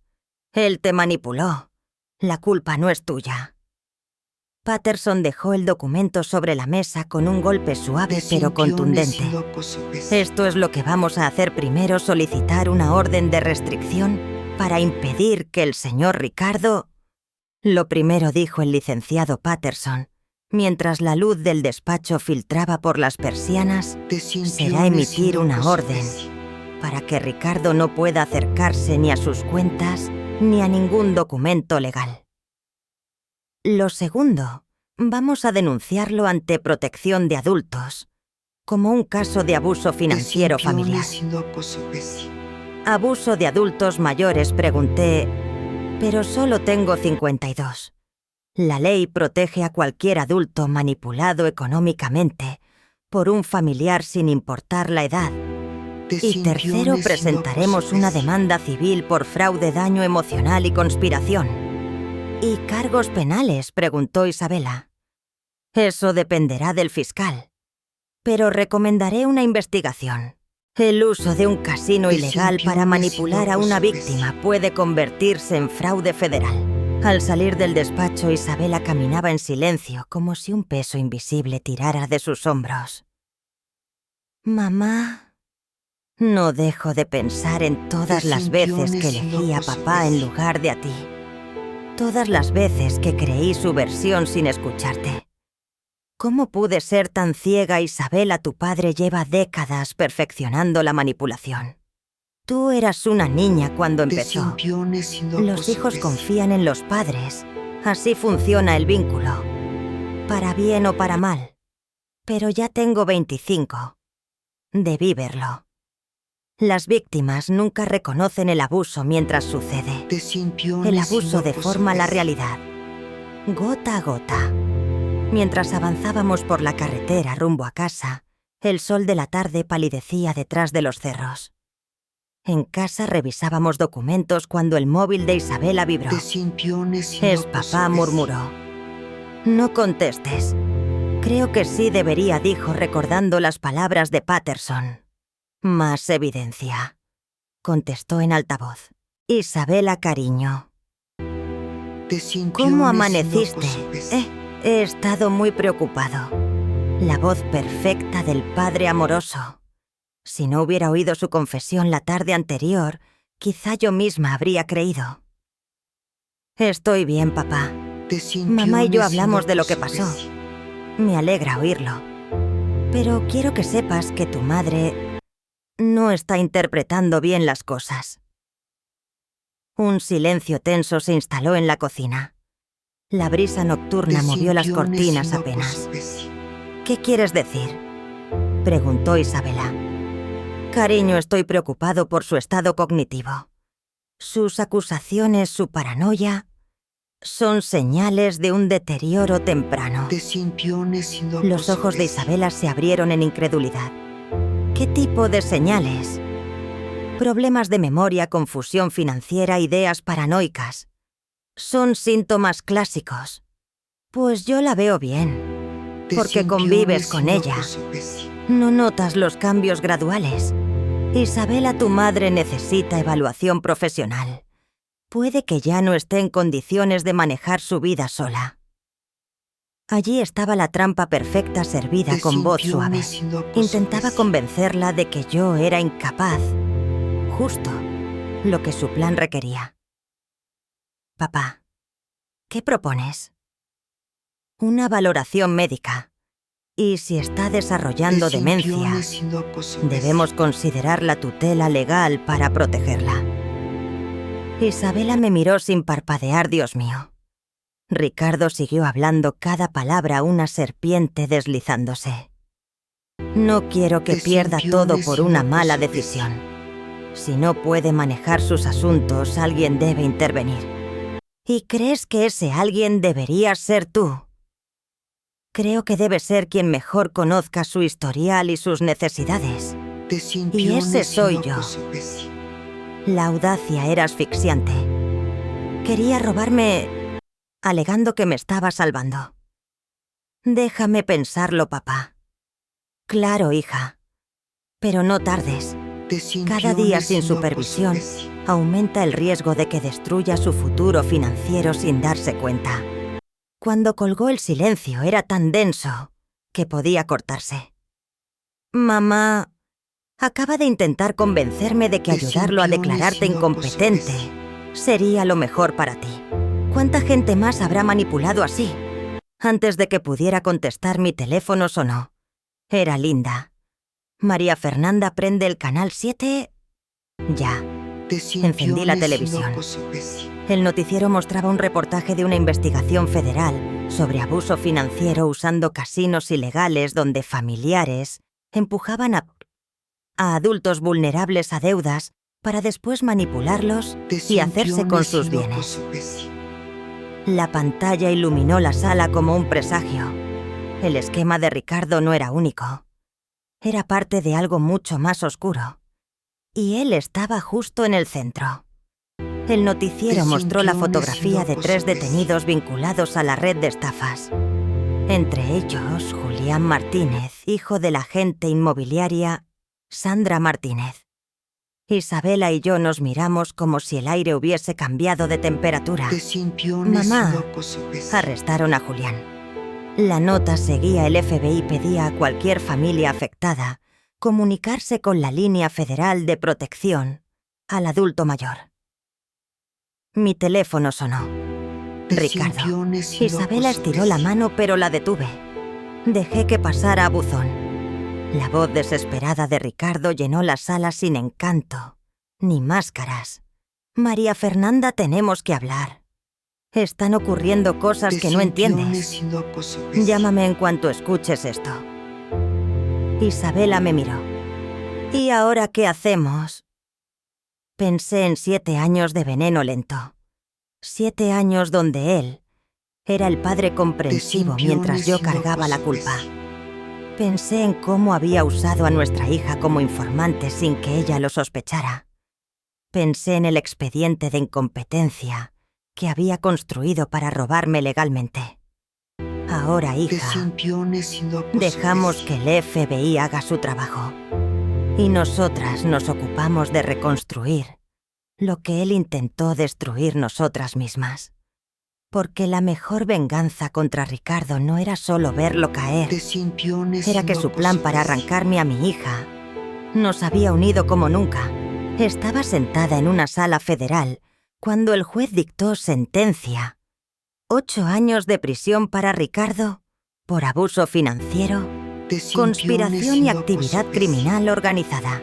Él te manipuló. La culpa no es tuya. Patterson dejó el documento sobre la mesa con un golpe suave pero contundente. Esto es lo que vamos a hacer primero: solicitar una orden de restricción para impedir que el señor Ricardo... Lo primero, dijo el licenciado Patterson, mientras la luz del despacho filtraba por las persianas, será emitir una orden para que Ricardo no pueda acercarse ni a sus cuentas ni a ningún documento legal. Lo segundo, vamos a denunciarlo ante Protección de Adultos, como un caso de abuso financiero familiar. ¿Abuso de adultos mayores?, pregunté, pero solo tengo 52. La ley protege a cualquier adulto manipulado económicamente por un familiar sin importar la edad. Y tercero, presentaremos una demanda civil por fraude, daño emocional y conspiración. ¿Y cargos penales?, preguntó Isabela. Eso dependerá del fiscal. Pero recomendaré una investigación. El uso de un casino ilegal para manipular a una víctima puede convertirse en fraude federal. Al salir del despacho, Isabela caminaba en silencio, como si un peso invisible tirara de sus hombros. Mamá, no dejo de pensar en todas las veces que elegí a papá en lugar de a ti. Todas las veces que creí su versión sin escucharte. ¿Cómo pude ser tan ciega, Isabela? Tu padre lleva décadas perfeccionando la manipulación. Tú eras una niña cuando empezó. Los hijos confían en los padres. Así funciona el vínculo. Para bien o para mal. Pero ya tengo 25. Debí verlo. Las víctimas nunca reconocen el abuso mientras sucede. El abuso deforma la realidad, gota a gota. Mientras avanzábamos por la carretera rumbo a casa, el sol de la tarde palidecía detrás de los cerros. En casa revisábamos documentos cuando el móvil de Isabela vibró. Es papá, murmuró. No contestes. Creo que sí debería, dijo, recordando las palabras de Patterson. Más evidencia, contestó en altavoz. Isabela, cariño. ¿Cómo amaneciste? He estado muy preocupado. La voz perfecta del padre amoroso. Si no hubiera oído su confesión la tarde anterior, quizá yo misma habría creído. Estoy bien, papá. Mamá y yo hablamos de lo que pasó. Me alegra oírlo. Pero quiero que sepas que tu madre no está interpretando bien las cosas. Un silencio tenso se instaló en la cocina. La brisa nocturna movió las cortinas apenas. ¿Qué quieres decir?, preguntó Isabela. Cariño, estoy preocupado por su estado cognitivo. Sus acusaciones, su paranoia, son señales de un deterioro temprano. Los ojos de Isabela se abrieron en incredulidad. ¿Qué tipo de señales? Problemas de memoria, confusión financiera, ideas paranoicas. Son síntomas clásicos. Pues yo la veo bien, porque convives con ella. No notas los cambios graduales. Isabela, tu madre necesita evaluación profesional. Puede que ya no esté en condiciones de manejar su vida sola. Allí estaba la trampa perfecta servida con voz suave. Intentaba convencerla de que yo era incapaz. Justo lo que su plan requería. Papá, ¿qué propones? Una valoración médica. Y si está desarrollando demencia, debemos considerar la tutela legal para protegerla. Isabela me miró sin parpadear, Dios mío. Ricardo siguió hablando, cada palabra una serpiente deslizándose. No quiero que pierda todo por una mala decisión. Si no puede manejar sus asuntos, alguien debe intervenir. ¿Y crees que ese alguien debería ser tú? Creo que debe ser quien mejor conozca su historial y sus necesidades. Y ese soy yo. La audacia era asfixiante. Quería robarme, alegando que me estaba salvando. Déjame pensarlo, papá. Claro, hija. Pero no tardes. Cada día sin supervisión aumenta el riesgo de que destruya su futuro financiero sin darse cuenta. Cuando colgó el silencio era tan denso que podía cortarse. Mamá acaba de intentar convencerme de que ayudarlo a declararte incompetente sería lo mejor para ti. ¿Cuánta gente más habrá manipulado así? Antes de que pudiera contestar mi teléfono sonó. Era Linda. María Fernanda prende el canal 7. Ya. Encendí la televisión. El noticiero mostraba un reportaje de una investigación federal sobre abuso financiero usando casinos ilegales donde familiares empujaban a adultos vulnerables a deudas para después manipularlos y hacerse con sus bienes. La pantalla iluminó la sala como un presagio. El esquema de Ricardo no era único. Era parte de algo mucho más oscuro. Y él estaba justo en el centro. El noticiero mostró la fotografía de 3 detenidos vinculados a la red de estafas. Entre ellos, Julián Martínez, hijo de la agente inmobiliaria Sandra Martínez. Isabela y yo nos miramos como si el aire hubiese cambiado de temperatura. Mamá, arrestaron a Julián. La nota seguía: el FBI pedía a cualquier familia afectada comunicarse con la Línea Federal de Protección al Adulto Mayor. Mi teléfono sonó. Ricardo. Isabela estiró la mano, pero la detuve. Dejé que pasara a buzón. La voz desesperada de Ricardo llenó la sala sin encanto, ni máscaras. María Fernanda, tenemos que hablar. Están ocurriendo cosas que no entiendes. Llámame en cuanto escuches esto. Isabela me miró. ¿Y ahora qué hacemos? Pensé en 7 años de veneno lento. 7 años donde él era el padre comprensivo mientras yo cargaba la culpa. Pensé en cómo había usado a nuestra hija como informante sin que ella lo sospechara. Pensé en el expediente de incompetencia que había construido para robarme legalmente. Ahora, hija, dejamos que el FBI haga su trabajo. Y nosotras nos ocupamos de reconstruir lo que él intentó destruir nosotras mismas. Porque la mejor venganza contra Ricardo no era solo verlo caer, era que su plan para arrancarme a mi hija nos había unido como nunca. Estaba sentada en una sala federal cuando el juez dictó sentencia. 8 años de prisión para Ricardo por abuso financiero, conspiración y actividad criminal organizada.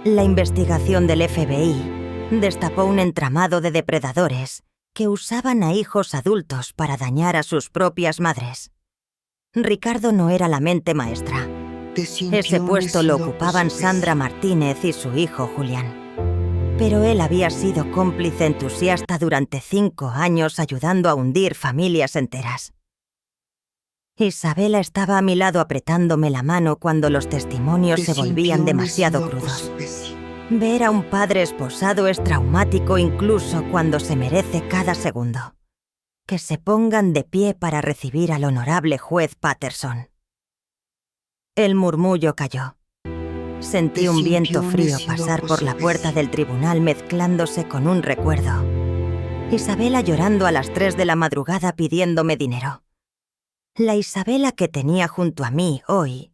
La investigación del FBI destapó un entramado de depredadores que usaban a hijos adultos para dañar a sus propias madres. Ricardo no era la mente maestra. Ese puesto lo ocupaban Sandra Martínez y su hijo Julián. Pero él había sido cómplice entusiasta durante 5 años ayudando a hundir familias enteras. Isabela estaba a mi lado apretándome la mano cuando los testimonios se volvían demasiado crudos. Ver a un padre esposado es traumático incluso cuando se merece cada segundo. Que se pongan de pie para recibir al honorable juez Patterson. El murmullo cayó. Sentí un viento frío pasar por la puerta del tribunal mezclándose con un recuerdo. Isabela llorando a las 3 de la madrugada pidiéndome dinero. La Isabela que tenía junto a mí hoy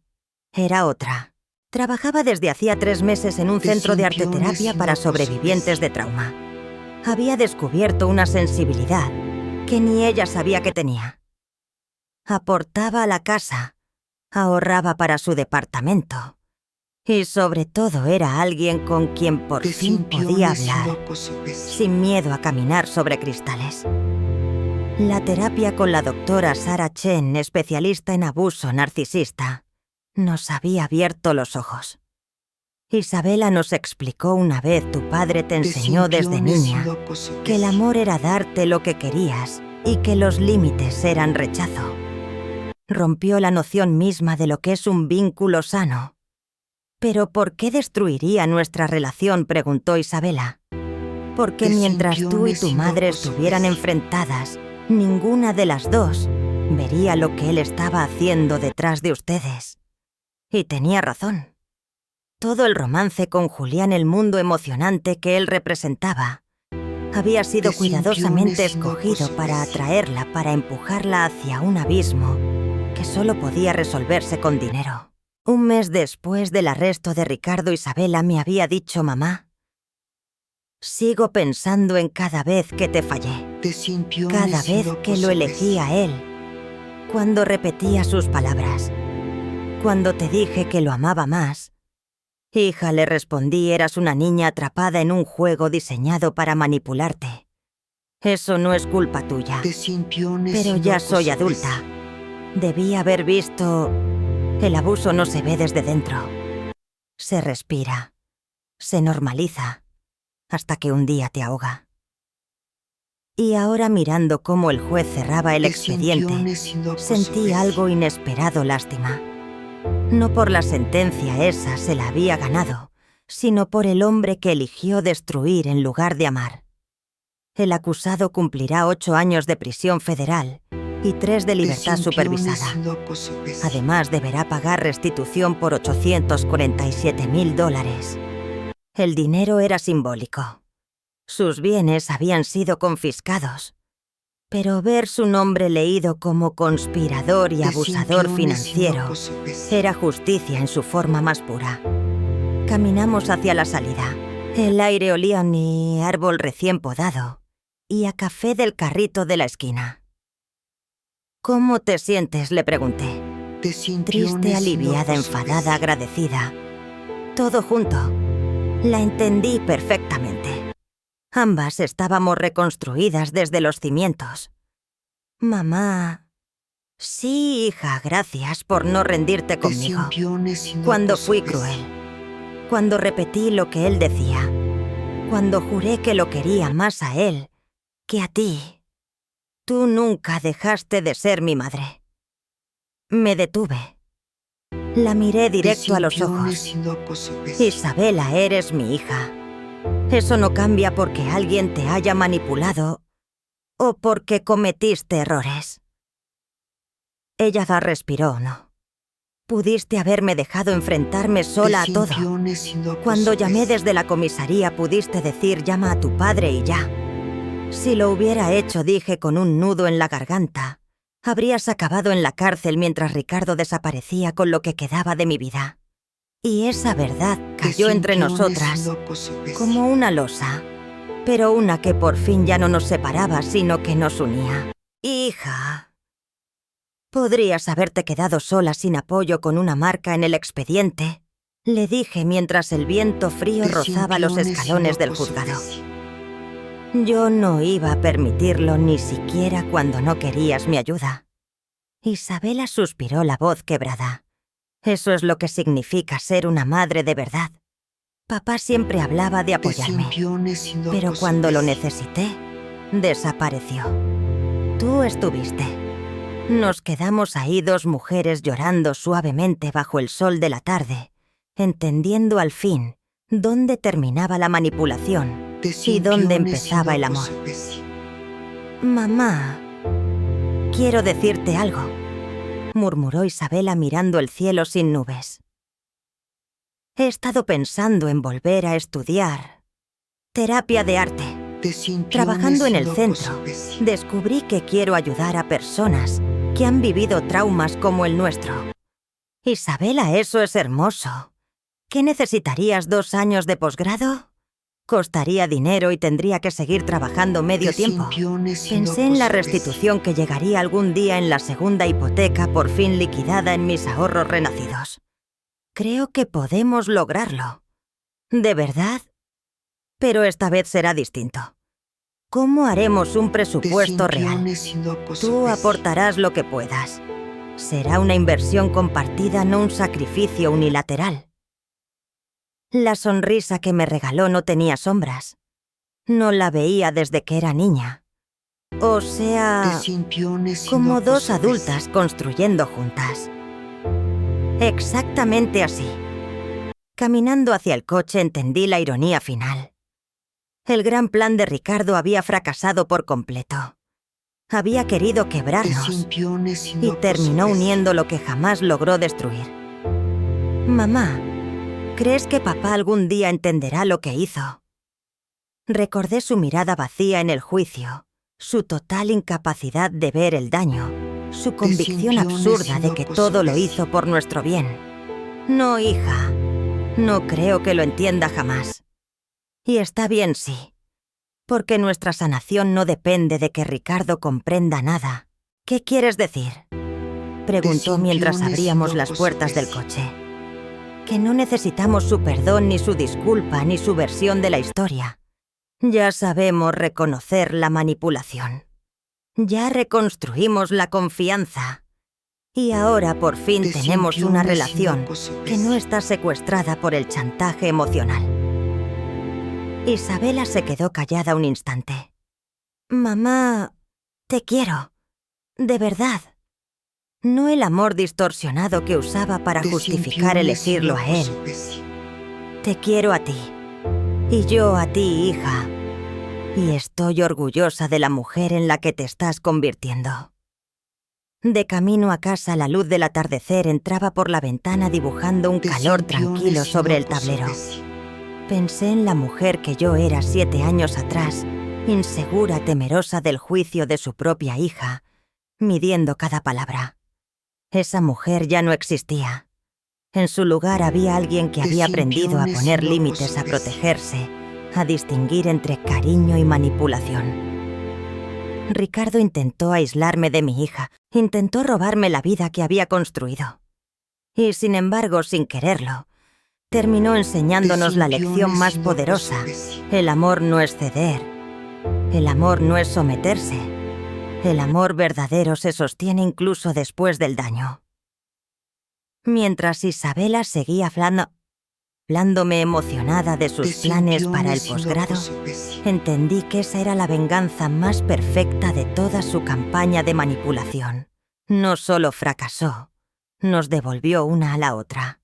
era otra. Trabajaba desde hacía 3 meses en un centro de arteterapia para sobrevivientes de trauma. Había descubierto una sensibilidad que ni ella sabía que tenía. Aportaba a la casa, ahorraba para su departamento y sobre todo era alguien con quien por fin podía hablar, sin miedo a caminar sobre cristales. La terapia con la doctora Sarah Chen, especialista en abuso narcisista, nos había abierto los ojos. Isabela nos explicó una vez tu padre te enseñó desde niña que el amor era darte lo que querías y que los límites eran rechazo. Rompió la noción misma de lo que es un vínculo sano. ¿Pero por qué destruiría nuestra relación?, preguntó Isabela. Porque mientras tú y tu madre estuvieran enfrentadas, ninguna de las dos vería lo que él estaba haciendo detrás de ustedes. Y tenía razón. Todo el romance con Julián, el mundo emocionante que él representaba, había sido cuidadosamente escogido para atraerla, para empujarla hacia un abismo que solo podía resolverse con dinero. Un mes después del arresto de Ricardo, Isabela me había dicho: mamá, sigo pensando en cada vez que te fallé, cada vez que lo elegí a él, cuando repetía sus palabras, cuando te dije que lo amaba más. Hija, le respondí, eras una niña atrapada en un juego diseñado para manipularte. Eso no es culpa tuya, pero ya soy adulta. Debí haber visto... El abuso no se ve desde dentro. Se respira, se normaliza, hasta que un día te ahoga. Y ahora, mirando cómo el juez cerraba el expediente, sentí algo inesperado, lástima. No por la sentencia, esa se la había ganado, sino por el hombre que eligió destruir en lugar de amar. El acusado cumplirá 8 años de prisión federal y 3 de libertad supervisada. Además, deberá pagar restitución por $847,000. El dinero era simbólico. Sus bienes habían sido confiscados. Pero ver su nombre leído como conspirador y abusador financiero era justicia en su forma más pura. Caminamos hacia la salida. El aire olía a mi árbol recién podado y a café del carrito de la esquina. ¿Cómo te sientes?, le pregunté. Triste, aliviada, enfadada, agradecida. Todo junto. La entendí perfectamente. Ambas estábamos reconstruidas desde los cimientos. Mamá... Sí, hija, gracias por no rendirte conmigo. Cuando fui cruel. Cuando repetí lo que él decía. Cuando juré que lo quería más a él que a ti. Tú nunca dejaste de ser mi madre. Me detuve. La miré directo a los ojos. Isabela, eres mi hija. Eso no cambia porque alguien te haya manipulado o porque cometiste errores. Ella respiró, ¿no? Pudiste haberme dejado enfrentarme sola a todo. Cuando llamé desde la comisaría pudiste decir: llama a tu padre y ya. Si lo hubiera hecho, dije con un nudo en la garganta, habrías acabado en la cárcel mientras Ricardo desaparecía con lo que quedaba de mi vida. Y esa verdad cayó entre nosotras como una losa, pero una que por fin ya no nos separaba, sino que nos unía. Hija, podrías haberte quedado sola sin apoyo con una marca en el expediente, le dije mientras el viento frío rozaba los escalones del juzgado. Yo no iba a permitirlo ni siquiera cuando no querías mi ayuda. Isabela suspiró, la voz quebrada. Eso es lo que significa ser una madre de verdad. Papá siempre hablaba de apoyarme, pero cuando lo necesité, desapareció. Tú estuviste. Nos quedamos ahí, dos mujeres llorando suavemente bajo el sol de la tarde, entendiendo al fin dónde terminaba la manipulación y dónde empezaba el amor. Mamá, quiero decirte algo, murmuró Isabela mirando el cielo sin nubes. He estado pensando en volver a estudiar terapia de arte. Trabajando en el centro, descubrí que quiero ayudar a personas que han vivido traumas como el nuestro. Isabela, eso es hermoso. ¿Qué necesitarías 2 años de posgrado? Costaría dinero y tendría que seguir trabajando medio tiempo. Pensé en la restitución que llegaría algún día en la segunda hipoteca por fin liquidada en mis ahorros renacidos. Creo que podemos lograrlo. ¿De verdad? Pero esta vez será distinto. ¿Cómo haremos un presupuesto real? Tú aportarás lo que puedas. Será una inversión compartida, no un sacrificio unilateral. La sonrisa que me regaló no tenía sombras. No la veía desde que era niña. O sea, como 2 adultas construyendo juntas. Exactamente así. Caminando hacia el coche entendí la ironía final. El gran plan de Ricardo había fracasado por completo. Había querido quebrarnos y terminó uniendo lo que jamás logró destruir. Mamá, ¿crees que papá algún día entenderá lo que hizo? Recordé su mirada vacía en el juicio, su total incapacidad de ver el daño, su convicción absurda de que todo lo hizo por nuestro bien. No, hija, no creo que lo entienda jamás. Y está bien, sí, porque nuestra sanación no depende de que Ricardo comprenda nada. ¿Qué quieres decir? Preguntó mientras abríamos las puertas del coche. Que no necesitamos su perdón, ni su disculpa, ni su versión de la historia. Ya sabemos reconocer la manipulación. Ya reconstruimos la confianza. Y ahora por fin tenemos una relación que no está secuestrada por el chantaje emocional. Isabela se quedó callada un instante. Mamá, te quiero. De verdad. No el amor distorsionado que usaba para justificar elegirlo a él. Te quiero a ti. Y yo a ti, hija. Y estoy orgullosa de la mujer en la que te estás convirtiendo. De camino a casa, la luz del atardecer entraba por la ventana dibujando un calor tranquilo sobre el tablero. Pensé en la mujer que yo era 7 años atrás, insegura, temerosa del juicio de su propia hija, midiendo cada palabra. Esa mujer ya no existía. En su lugar había alguien que había aprendido a poner límites, a protegerse, a distinguir entre cariño y manipulación. Ricardo intentó aislarme de mi hija, intentó robarme la vida que había construido. Y sin embargo, sin quererlo, terminó enseñándonos la lección más poderosa. El amor no es ceder. El amor no es someterse. El amor verdadero se sostiene incluso después del daño. Mientras Isabela seguía hablándome emocionada de sus planes para el posgrado, entendí que esa era la venganza más perfecta de toda su campaña de manipulación. No solo fracasó, nos devolvió una a la otra.